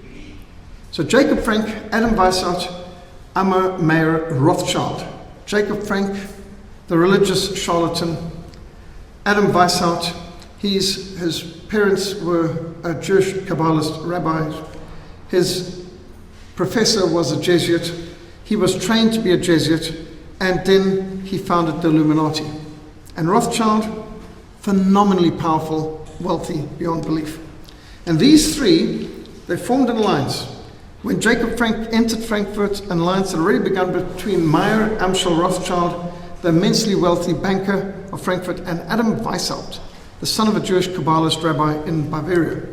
So Jacob Frank, Adam Weishaupt, Ammer Meyer Rothschild. Jacob Frank, the religious charlatan. Adam Weishaupt, his parents were a Jewish Kabbalist rabbi. His professor was a Jesuit. He was trained to be a Jesuit, and then he founded the Illuminati. And Rothschild, phenomenally powerful, wealthy beyond belief. And these three, they formed an alliance. When Jacob Frank entered Frankfurt, an alliance had already begun between Meyer Amschel Rothschild, the immensely wealthy banker of Frankfurt, and Adam Weishaupt, the son of a Jewish Kabbalist rabbi in Bavaria.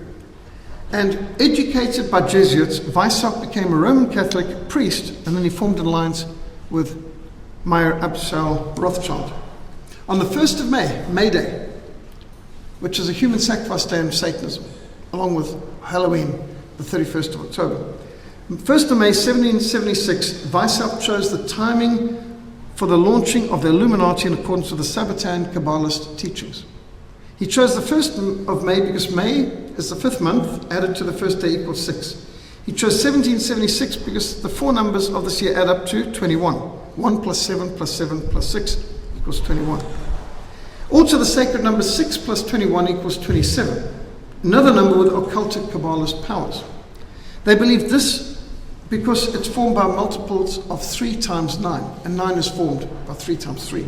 And educated by Jesuits, Weishaupt became a Roman Catholic priest, and then he formed an alliance with Meyer Amschel Rothschild. On the 1st of May, May Day, which is a human sacrifice day in Satanism, along with Halloween, the 31st of October. 1st of May 1776, Weishaupt chose the timing for the launching of the Illuminati in accordance with the Sabbatean Kabbalist teachings. He chose the 1st of May because May is the 5th month, added to the first day equals 6. He chose 1776 because the four numbers of this year add up to 21. 1 plus 7 plus 7 plus 6 equals 21. Also, the sacred number 6 plus 21 equals 27, another number with occultic Kabbalist powers. They believe this because it's formed by multiples of 3 times 9, and 9 is formed by 3 times 3.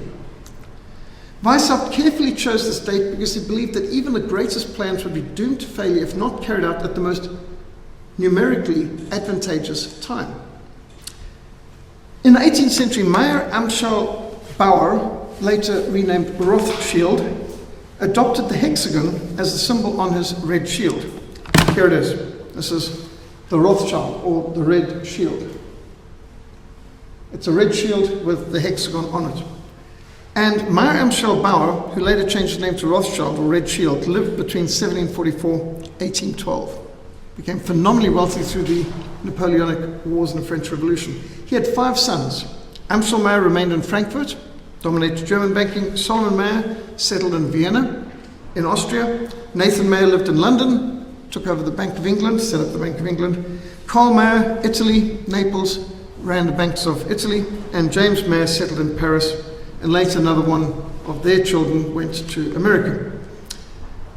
Weishaupt carefully chose this date because he believed that even the greatest plans would be doomed to failure if not carried out at the most numerically advantageous time. In the 18th century, Meyer Amschel Bauer, later renamed Rothschild, adopted the hexagon as the symbol on his red shield. Here it is. This is the Rothschild, or the red shield. It's a red shield with the hexagon on it. And Meyer Amschel Bauer, who later changed his name to Rothschild or Red Shield, lived between 1744 and 1812. Became phenomenally wealthy through the Napoleonic Wars and the French Revolution. He had 5 sons. Amschel Meyer remained in Frankfurt, dominated German banking. Solomon Meyer settled in Vienna, in Austria. Nathan Meyer lived in London, took over the Bank of England, set up the Bank of England. Karl Meyer, Italy, Naples, ran the banks of Italy. And James Meyer settled in Paris. And later another one of their children went to America.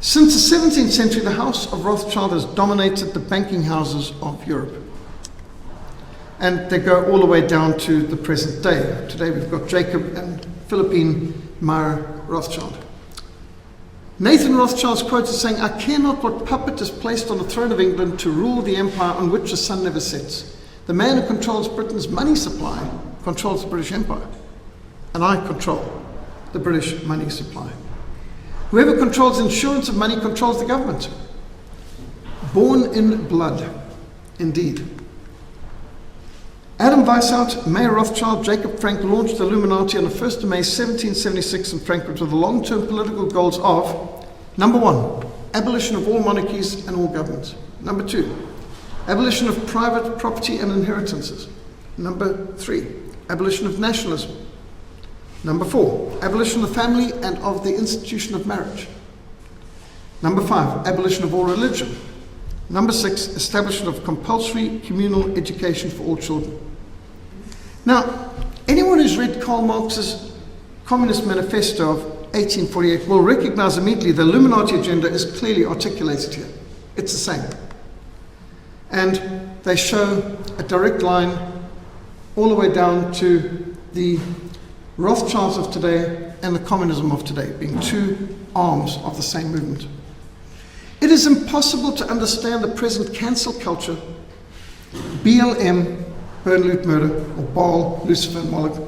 Since the 17th century, the House of Rothschild has dominated the banking houses of Europe. And they go all the way down to the present day. Today we've got Jacob and Philippine Meyer Rothschild. Nathan Rothschild is quoted saying, "I care not what puppet is placed on the throne of England to rule the empire on which the sun never sets. The man who controls Britain's money supply controls the British Empire. And I control the British money supply. Whoever controls insurance of money controls the government." Born in blood, indeed. Adam Weishaupt, Mayer Rothschild, Jacob Frank launched the Illuminati on the 1st of May 1776 in Frankfurt with the long-term political goals of, number 1, abolition of all monarchies and all governments. Number 2, abolition of private property and inheritances. Number 3, abolition of nationalism. Number 4, abolition of the family and of the institution of marriage. Number 5, abolition of all religion. Number 6, establishment of compulsory communal education for all children. Now, anyone who's read Karl Marx's Communist Manifesto of 1848 will recognize immediately the Illuminati agenda is clearly articulated here. It's the same. And they show a direct line all the way down to the Rothschilds of today and the communism of today, being 2 arms of the same movement. It is impossible to understand the present cancel culture, BLM, burn, loot, murder, or Baal, Lucifer, and Moloch,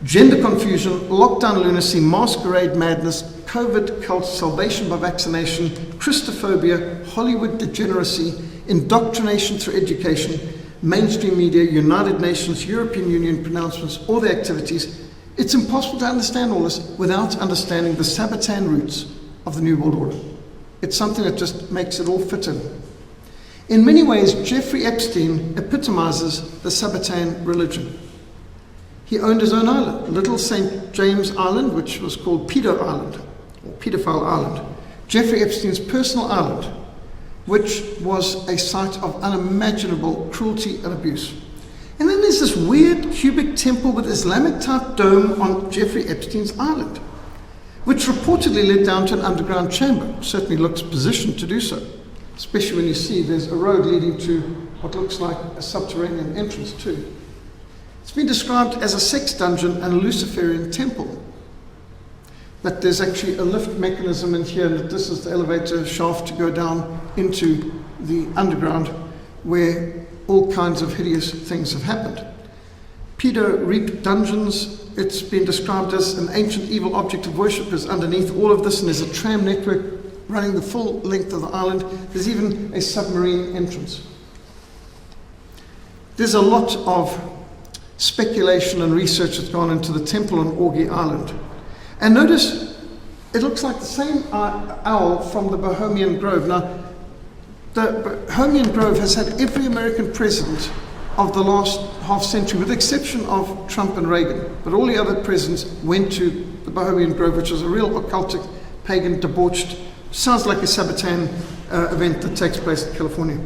gender confusion, lockdown lunacy, masquerade madness, COVID cult, salvation by vaccination, Christophobia, Hollywood degeneracy, indoctrination through education, mainstream media, United Nations, European Union pronouncements, all the activities. It's impossible to understand all this without understanding the Sabbatean roots of the New World Order. It's something that just makes it all fit in. In many ways, Jeffrey Epstein epitomizes the Sabbatean religion. He owned his own island, Little St. James Island, which was called Pedo Island, or Pedophile Island. Jeffrey Epstein's personal island, which was a site of unimaginable cruelty and abuse. And then there's this weird cubic temple with Islamic-type dome on Jeffrey Epstein's island, which reportedly led down to an underground chamber. Certainly looks positioned to do so, especially when you see there's a road leading to what looks like a subterranean entrance too. It's been described as a sex dungeon and a Luciferian temple. That there's actually a lift mechanism in here, and that this is the elevator shaft to go down into the underground where all kinds of hideous things have happened. Pedo-reap dungeons, it's been described as an ancient evil object of worship is underneath all of this, and there's a tram network running the full length of the island. There's even a submarine entrance. There's a lot of speculation and research that's gone into the temple on Augie Island. And notice, it looks like the same owl from the Bohemian Grove. Now, the Bohemian Grove has had every American president of the last half century, with the exception of Trump and Reagan. But all the other presidents went to the Bohemian Grove, which was a real occultic, pagan, debauched, sounds like a Sabbatean event that takes place in California.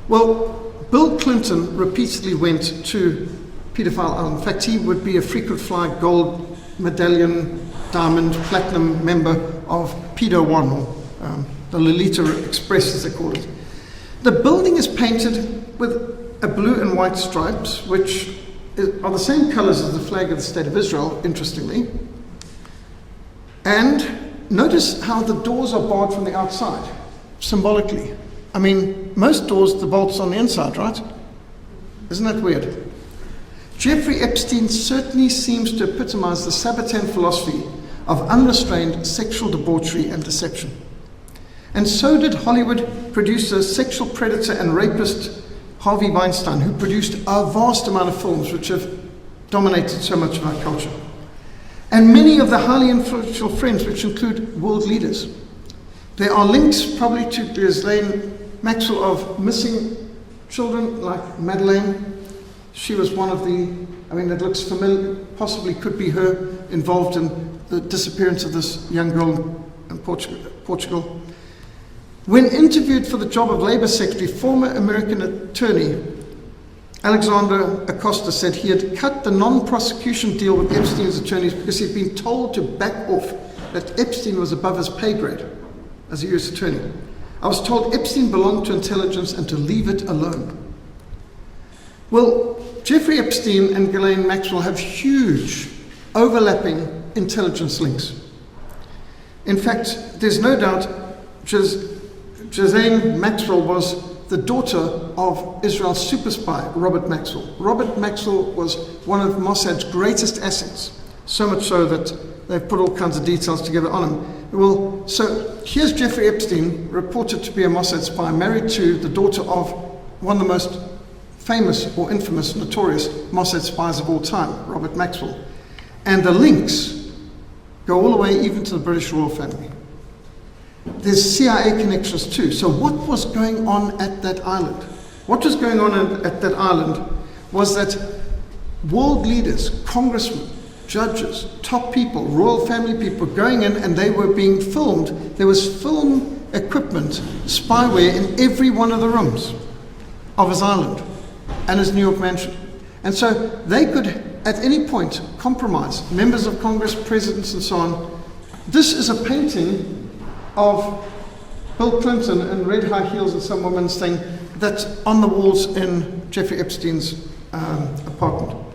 Well, Bill Clinton repeatedly went to Pedophile Island. In fact, he would be a frequent flyer gold medallion, diamond, platinum member of Pedo One, or the Lolita Express, as they call it. The building is painted with a blue and white stripes, which are the same colors as the flag of the State of Israel, interestingly. And notice how the doors are barred from the outside, symbolically. I mean, most doors, the bolt's on the inside, right? Isn't that weird? Jeffrey Epstein certainly seems to epitomize the Sabbatean philosophy of unrestrained sexual debauchery and deception. And so did Hollywood producer, sexual predator and rapist Harvey Weinstein, who produced a vast amount of films which have dominated so much of our culture. and many of the highly influential friends, which include world leaders. There are links probably to Ghislaine Maxwell of missing children like Madeleine. She was one of the, it looks familiar, possibly could be her, involved in the disappearance of this young girl in Portugal. When interviewed for the job of Labour Secretary, former American attorney Alexander Acosta said he had cut the non-prosecution deal with Epstein's attorneys because he'd been told to back off, that Epstein was above his pay grade as a US attorney. I was told Epstein belonged to intelligence and to leave it alone. Well, Jeffrey Epstein and Ghislaine Maxwell have huge overlapping intelligence links. In fact, there's no doubt Ghislaine Maxwell was the daughter of Israel's super spy, Robert Maxwell. Robert Maxwell was one of Mossad's greatest assets, so much so that they've put all kinds of details together on him. Well, so here's Jeffrey Epstein, reported to be a Mossad spy, married to the daughter of one of the most famous or infamous, notorious Mossad spies of all time, Robert Maxwell. And the links go all the way even to the British royal family. There's CIA connections too. So what was going on at that island? What was going on at that island was that world leaders, congressmen, judges, top people, royal family people going in, and they were being filmed. There was film equipment, spyware in every one of the rooms of his island and his New York mansion. And so they could at any point compromise members of Congress, presidents, and so on. This is a painting of Bill Clinton in red high heels and some woman saying that's on the walls in Jeffrey Epstein's apartment.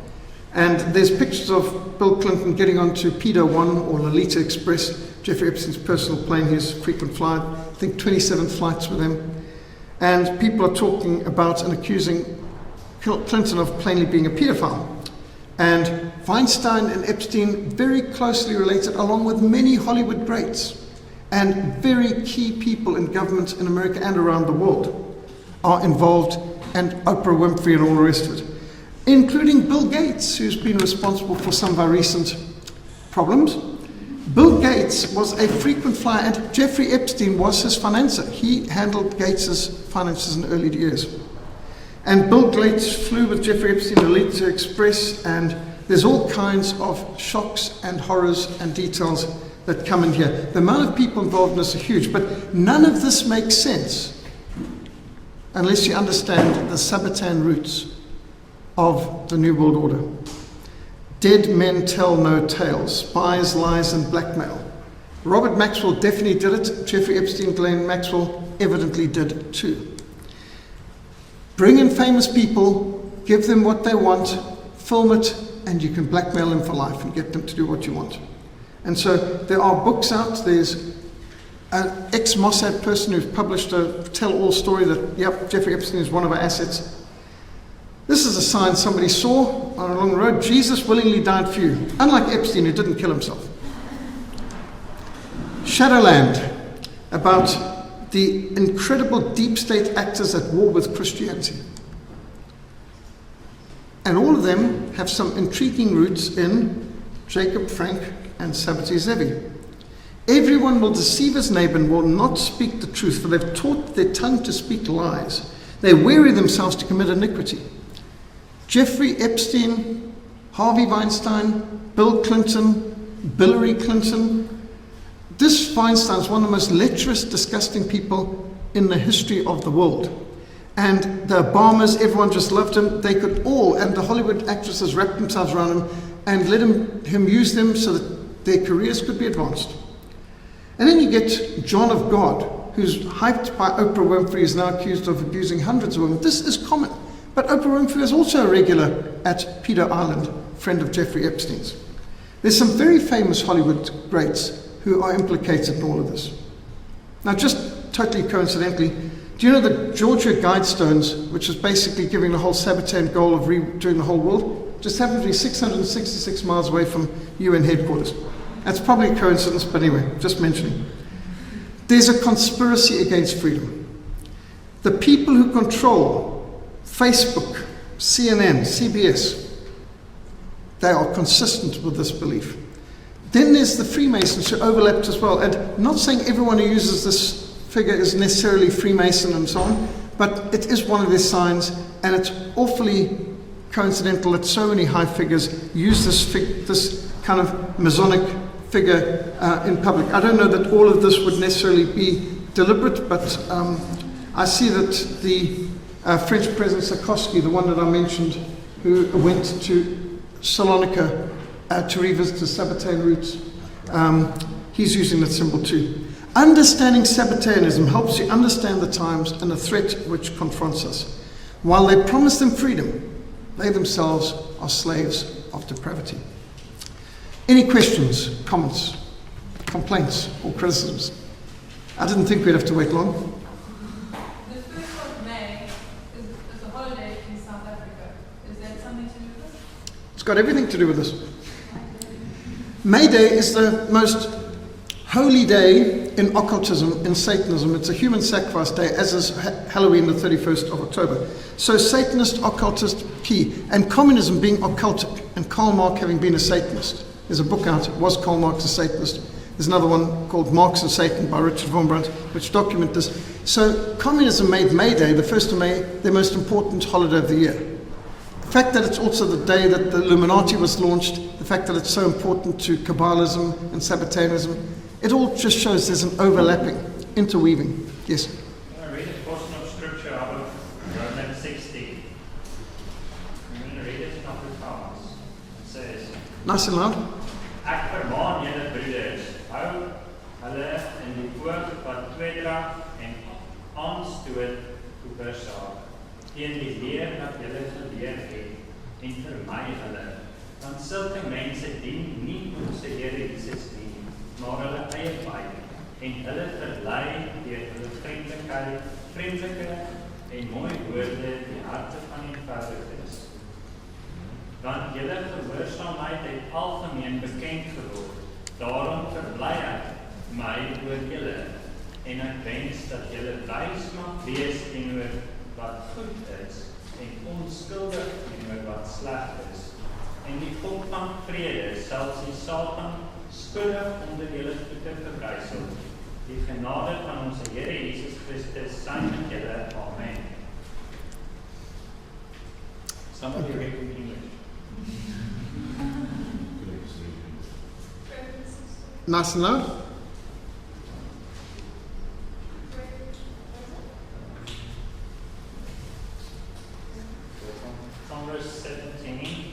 And there's pictures of Bill Clinton getting onto Pedo One or Lolita Express, Jeffrey Epstein's personal plane, his frequent flight, I think 27 flights with him. And people are talking about and accusing Clinton of plainly being a pedophile. And Weinstein and Epstein very closely related, along with many Hollywood greats and very key people in government in America and around the world are involved, and Oprah Winfrey and all the rest of it, including Bill Gates, who's been responsible for some of our recent problems. Bill Gates was a frequent flyer, and Jeffrey Epstein was his financier. He handled Gates's finances in the early years. And Bill Gates flew with Jeffrey Epstein to Lolita Express, and there's all kinds of shocks and horrors and details that come in here. The amount of people involved in this are huge, but none of this makes sense unless you understand the Sabbatean roots of the New World Order. Dead men tell no tales, spies, lies, and blackmail. Robert Maxwell definitely did it. Jeffrey Epstein, Ghislaine Maxwell evidently did too. Bring in famous people, give them what they want, film it, and you can blackmail them for life and get them to do what you want. And so there are books out. There's an ex-Mossad person who's published a tell-all story that, yep, Jeffrey Epstein is one of our assets. This is a sign somebody saw along the road. Jesus willingly died for you, unlike Epstein, who didn't kill himself. Shadowland, about the incredible deep state actors at war with Christianity. And all of them have some intriguing roots in Jacob Frank and Sabbatai Zevi. Everyone will deceive his neighbor and will not speak the truth, for they've taught their tongue to speak lies. They weary themselves to commit iniquity. Jeffrey Epstein, Harvey Weinstein, Bill Clinton, Hillary Clinton. This Weinstein is one of the most lecherous, disgusting people in the history of the world. And the Obamas, everyone just loved him. They could all, and the Hollywood actresses wrapped themselves around him and let him use them so that their careers could be advanced. And then you get John of God, who's hyped by Oprah Winfrey, is now accused of abusing hundreds of women. This is common. But Oprah Winfrey is also a regular at Pedo Island, friend of Jeffrey Epstein's. There's some very famous Hollywood greats who are implicated in all of this. Now, just totally coincidentally, do you know the Georgia Guidestones, which is basically giving the whole Sabbatean goal of redoing the whole world, just happens to be 666 miles away from UN headquarters. That's probably a coincidence, but anyway, just mentioning. There's a conspiracy against freedom. The people who control Facebook, CNN, CBS, they are consistent with this belief. Then there's the Freemasons who overlapped as well. And not saying everyone who uses this figure is necessarily Freemason and so on, but it is one of their signs, and it's awfully coincidental that so many high figures use this kind of Masonic figure in public. I don't know that all of this would necessarily be deliberate, but I see that the French President Sarkozy, the one that I mentioned, who went to Salonika to revisit the Sabbatean roots, he's using that symbol too. Understanding Sabbateanism helps you understand the times and the threat which confronts us. While they promise them freedom, they themselves are slaves of depravity. Any questions, comments, complaints, or criticisms? I didn't think we'd have to wait long. The 1st of May is a holiday in South Africa. Is that something to do with this? It's got everything to do with this. May Day is the most holy day in occultism, in Satanism. It's a human sacrifice day, as is Halloween, the 31st of October. So Satanist, occultist, key. And communism being occultic, and Karl Marx having been a Satanist. There's a book out, Was Karl Marx a Satanist? There's another one called Marx and Satan by Richard von Brandt, which document this. So communism made May Day, the 1st of May, the most important holiday of the year. The fact that it's also the day that the Illuminati was launched, the fact that it's so important to Kabbalism and Sabbateanism, it all just shows there's an overlapping, interweaving. Yes? I'm going to read a portion of scripture out of Romans 16. I'm going to read it in Afrikaans. It says, Nice and loud. Ek vermaan julle broeders, hou hulle in die oog wat tweedrag en aanstoot veroorsaak, teen die leer wat julle geleer het, en vermy hulle. Want sulke mense dien nie ons Here Jesus nie, maar hulle eie pyn, en hulle verlei deur hulle vriendelike en mooi woorde die harte van eenvoudiges. Want julle gehoorsaamheid het algemeen bekend geword. Daarom verbly ek my oor julle, en ek wens dat julle wys mag wees teenoor wat goed is, en onskuldig teenoor wat sleg is. En die God van vrede sal die Satan spoedig onder julle voete verbrysel. Die genade van ons Here Jesus Christus sy met julle. Amen. Somebody read in English. Nice and loud. From verse 17.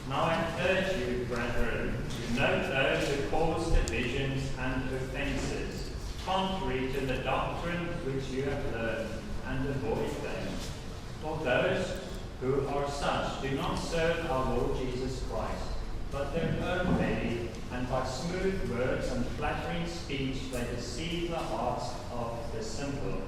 Now I urge you, brethren, to note those who cause divisions and offences, contrary to the doctrine which you have learned, and avoid them. For those who are such do not serve our Lord Jesus Christ, but their own belly, and by smooth words and flattering speech they deceive the hearts of the simple.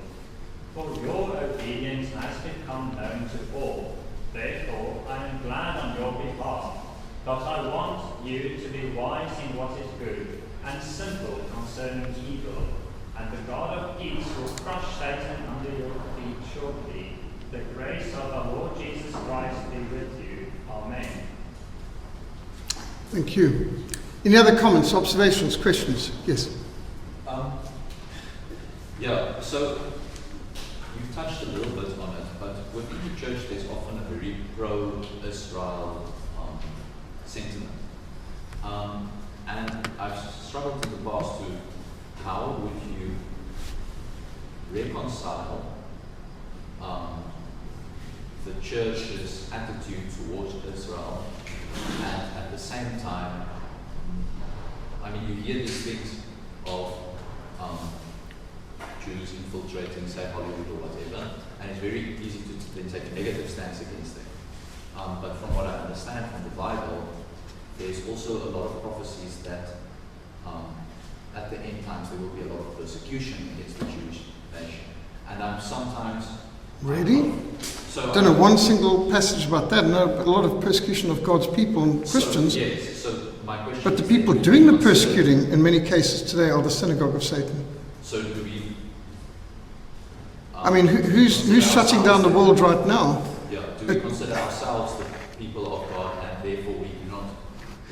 For your obedience has become known to all. Therefore, I am glad on your behalf, but I want you to be wise in what is good, and simple concerning evil. And the God of peace will crush Satan under your feet shortly. The grace of our Lord Jesus Christ be with you. Amen. Thank you. Any other comments, observations, questions? Yes. So you've touched a little bit on it, but within the church there's often a very pro-Israel sentiment. And I've struggled in the past to how would you reconcile the church's attitude towards Israel, and at the same time, I mean, you hear these things of Jews infiltrating, say, Hollywood or whatever, and it's very easy to then take a negative stance against them. But from what I understand from the Bible, there's also a lot of prophecies that at the end times there will be a lot of persecution against the Jewish nation. And I'm sometimes... Really? I don't know one single passage about that. No, but a lot of persecution of God's people and Christians. Yes, so my question but the people doing the persecuting in many cases today are the synagogue of Satan. So do we... I mean, who's shutting down the world right now? Yeah, do we consider ourselves the people of God, and therefore we do not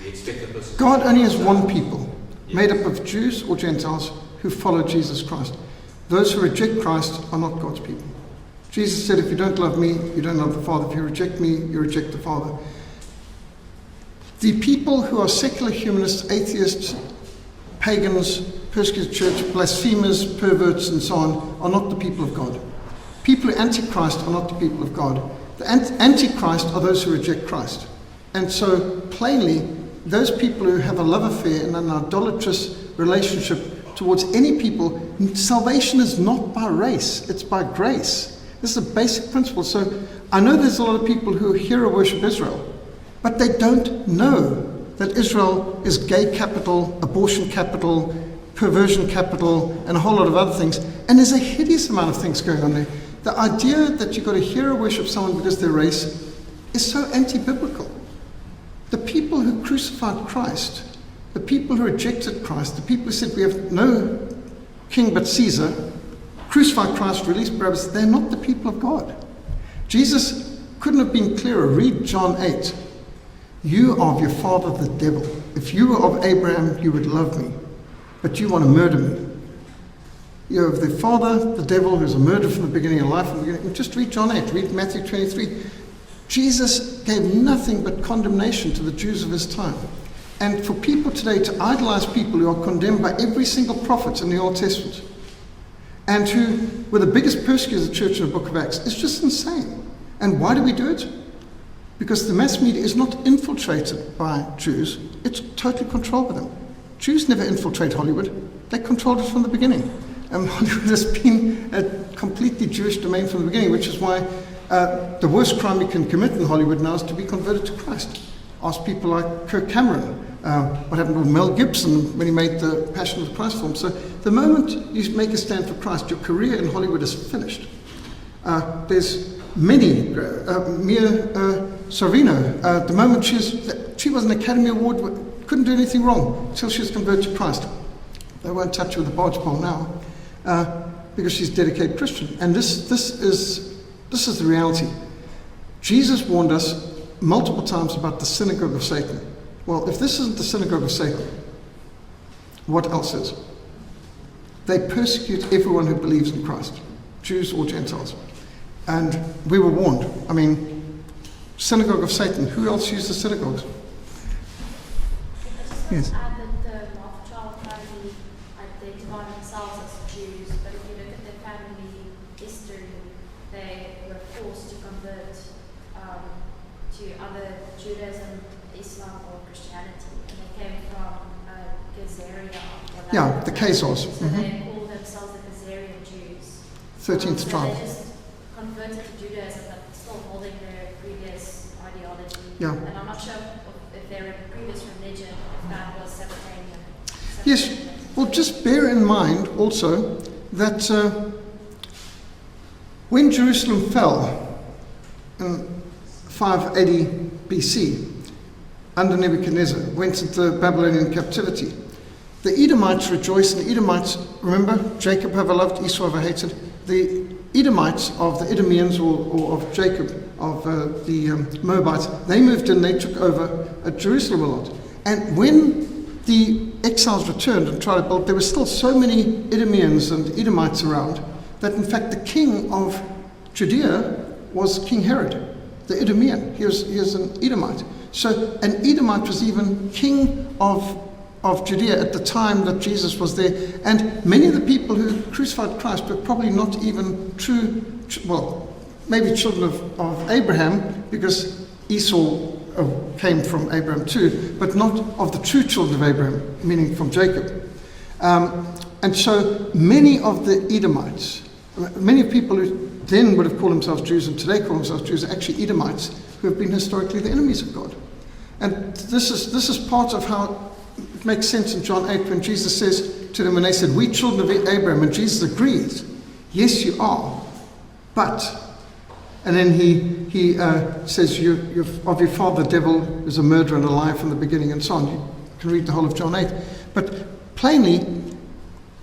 We expect the persecution. God only has one people, made up of Jews or Gentiles, who follow Jesus Christ. Those who reject Christ are not God's people. Jesus said, if you don't love me, you don't love the Father. If you reject me, you reject the Father. The people who are secular humanists, atheists, pagans, persecuted church, blasphemers, perverts, and so on, are not the people of God. People who are antichrist are not the people of God. The antichrist are those who reject Christ. And so, plainly, those people who have a love affair and an idolatrous relationship towards any people, salvation is not by race, it's by grace. This is a basic principle. So, I know there's a lot of people who hero worship Israel, but they don't know that Israel is gay capital, abortion capital, perversion capital, and a whole lot of other things. And there's a hideous amount of things going on there. The idea that you've got to hero worship someone because they're race is so anti-biblical. The people who crucified Christ, the people who rejected Christ, the people who said we have no king but Caesar, crucified Christ, released Barabbas, they're not the people of God. Jesus couldn't have been clearer. Read John 8. You are of your father the devil. If you were of Abraham, you would love me, but you want to murder me. You have the father, the devil, who's a murderer from the beginning of life. Just read John 8, read Matthew 23. Jesus gave nothing but condemnation to the Jews of his time. And for people today to idolize people who are condemned by every single prophet in the Old Testament, and who were the biggest persecutors of the church in the book of Acts, is just insane. And why do we do it? Because the mass media is not infiltrated by Jews, it's totally controlled by them. Jews never infiltrate Hollywood, they controlled it from the beginning. Hollywood has been a completely Jewish domain from the beginning, which is why the worst crime you can commit in Hollywood now is to be converted to Christ. Ask people like Kirk Cameron, what happened with Mel Gibson when he made the Passion of the Christ film. So the moment you make a stand for Christ, your career in Hollywood is finished. There's many, Mia Sorvino, the moment she was an Academy Award, couldn't do anything wrong until she was converted to Christ. They won't touch her with a barge pole now, because she's a dedicated Christian. And this is the reality. Jesus warned us multiple times about the synagogue of Satan. Well, if this isn't the synagogue of Satan, what else is? They persecute everyone who believes in Christ, Jews or Gentiles. And we were warned. I mean, synagogue of Satan. Who else uses synagogues? Yes. Add that the Rothschild family identify themselves as Jews, but if you look at their family history, they were forced to convert to either Judaism, Islam, or Christianity, and they came from Khazaria. Yeah, the Khazars. So they call themselves the Khazarian Jews. 13th so tribe. They just converted to Judaism, but still holding their previous ideology. Yeah. And I'm not sure if they're in a previous religion, if that was Sabbatarian. Yes, well, just bear in mind also that when Jerusalem fell in 580 BC, under Nebuchadnezzar, went into Babylonian captivity, the Edomites rejoiced, and the Edomites, remember, Jacob have I loved, Esau have I hated. The Edomites of the Idumeans or of Jacob, of the Moabites, they moved in, they took over Jerusalem a lot. And when the exiles returned and tried to build, there were still so many Idumeans and Edomites around that in fact the king of Judea was King Herod, the Idumean. He was an Edomite. So an Edomite was even king of Judea at the time that Jesus was there. And many of the people who crucified Christ were probably not even true, well, maybe children of Abraham, because Esau came from Abraham too, but not of the true children of Abraham, meaning from Jacob. And so many of the Edomites, many people who then would have called themselves Jews and today call themselves Jews, are actually Edomites who have been historically the enemies of God. And this is part of how it makes sense in John 8 when Jesus says to them, when they said, we children of Abraham, and Jesus agrees, yes you are, but, and then he says, you're of your father the devil, who's a murderer and a liar from the beginning, and so on. You can read the whole of John 8. But plainly,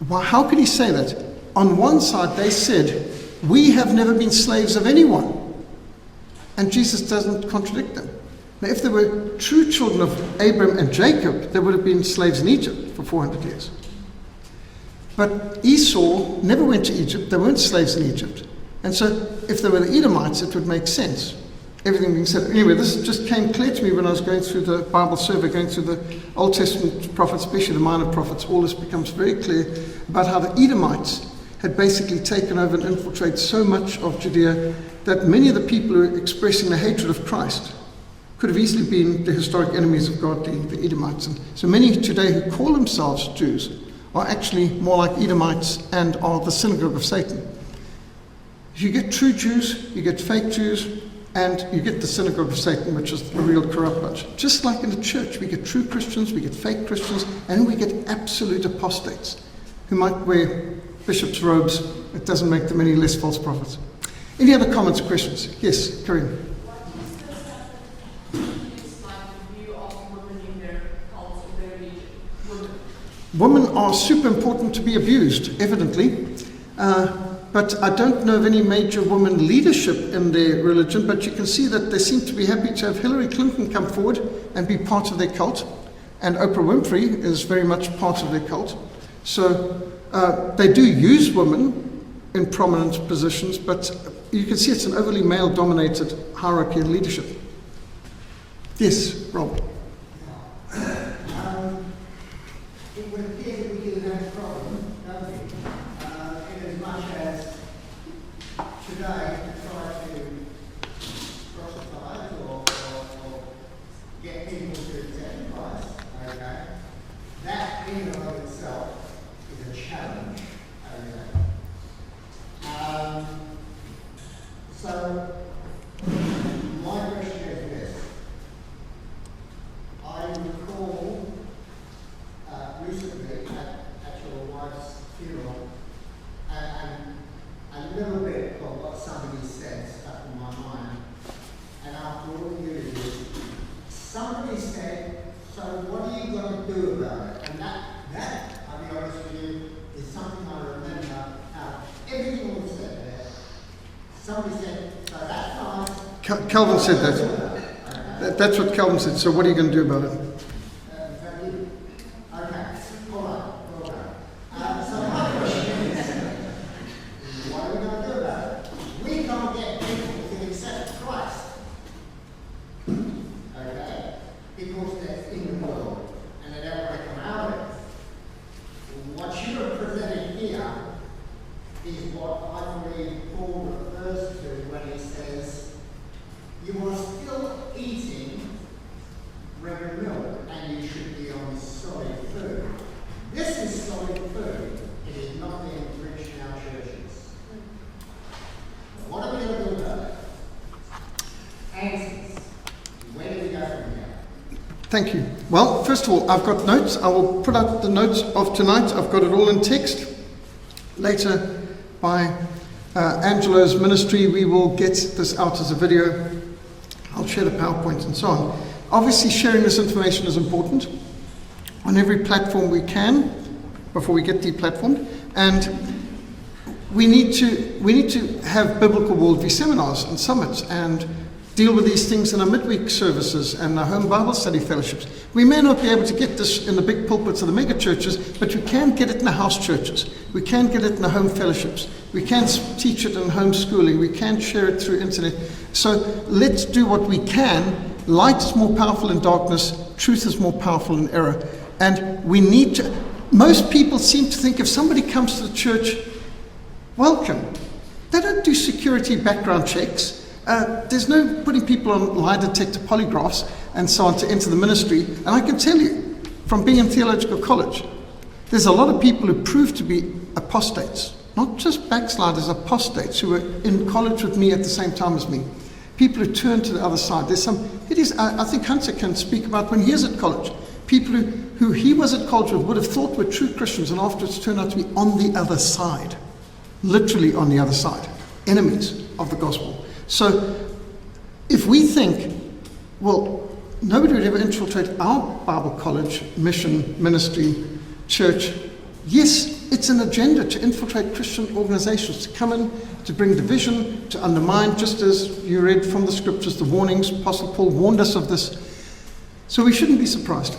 how could he say that? On one side they said, we have never been slaves of anyone. And Jesus doesn't contradict them. Now, if they were true children of Abraham and Jacob, they would have been slaves in Egypt for 400 years. But Esau never went to Egypt. They weren't slaves in Egypt. And so if they were the Edomites, it would make sense. Everything being said. Anyway, this just came clear to me when I was going through the Bible survey, going through the Old Testament prophets, especially the minor prophets. All this becomes very clear about how the Edomites had basically taken over and infiltrated so much of Judea that many of the people who were expressing the hatred of Christ could have easily been the historic enemies of God, the Edomites. And so many today who call themselves Jews are actually more like Edomites and are the synagogue of Satan. You get true Jews, you get fake Jews, and you get the synagogue of Satan, which is a real corrupt bunch. Just like in the church, we get true Christians, we get fake Christians, and we get absolute apostates who might wear bishop's robes. It doesn't make them any less false prophets. Any other comments or questions? Yes, Karim. What is this like the view of women in their cults or their religion? Women are super important to be abused, evidently. But I don't know of any major woman leadership in their religion, but you can see that they seem to be happy to have Hillary Clinton come forward and be part of their cult. And Oprah Winfrey is very much part of their cult. So they do use women in prominent positions, but you can see it's an overly male-dominated hierarchy in leadership. Yes, Rob. It would appear that we do have a problem, don't we? In as much as today to try to proselytize or get people to accept Christ, okay, that in and of itself is a challenge, okay. So my question is this. I recall recently at your wife's funeral, and a little bit of what somebody said stuck in my mind. And after all the years, somebody said, "So what are you going to do about it?" And that, I'll be honest with you, is something I remember. Everything was said there. Somebody said, "So that's nice." Calvin said that. That's what Calvin said. So what are you going to do about it? Thank you. Well, first of all, I've got notes. I will put out the notes of tonight. I've got it all in text. Later, by Angelo's ministry, we will get this out as a video. I'll share the PowerPoint and so on. Obviously, sharing this information is important on every platform we can before we get deplatformed. And we need to have biblical worldview seminars and summits and deal with these things in our midweek services and our home Bible study fellowships. We may not be able to get this in the big pulpits of the mega churches, but we can get it in the house churches. We can get it in the home fellowships. We can teach it in homeschooling. We can share it through internet. So let's do what we can. Light is more powerful in darkness. Truth is more powerful in error. And we need to... Most people seem to think if somebody comes to the church, welcome. They don't do security background checks. There's no putting people on lie detector polygraphs and so on to enter the ministry. And I can tell you, from being in theological college, there's a lot of people who prove to be apostates. Not just backsliders, apostates who were in college with me at the same time as me. People who turn to the other side. There's some, I think Hunter can speak about when he was at college. People who he was at college with would have thought were true Christians and afterwards turned out to be on the other side. Literally on the other side. Enemies of the gospel. So, if we think, well, nobody would ever infiltrate our Bible college, mission, ministry, church, yes, it's an agenda to infiltrate Christian organizations, to come in, to bring division, to undermine, just as you read from the scriptures, the warnings. Apostle Paul warned us of this. So we shouldn't be surprised.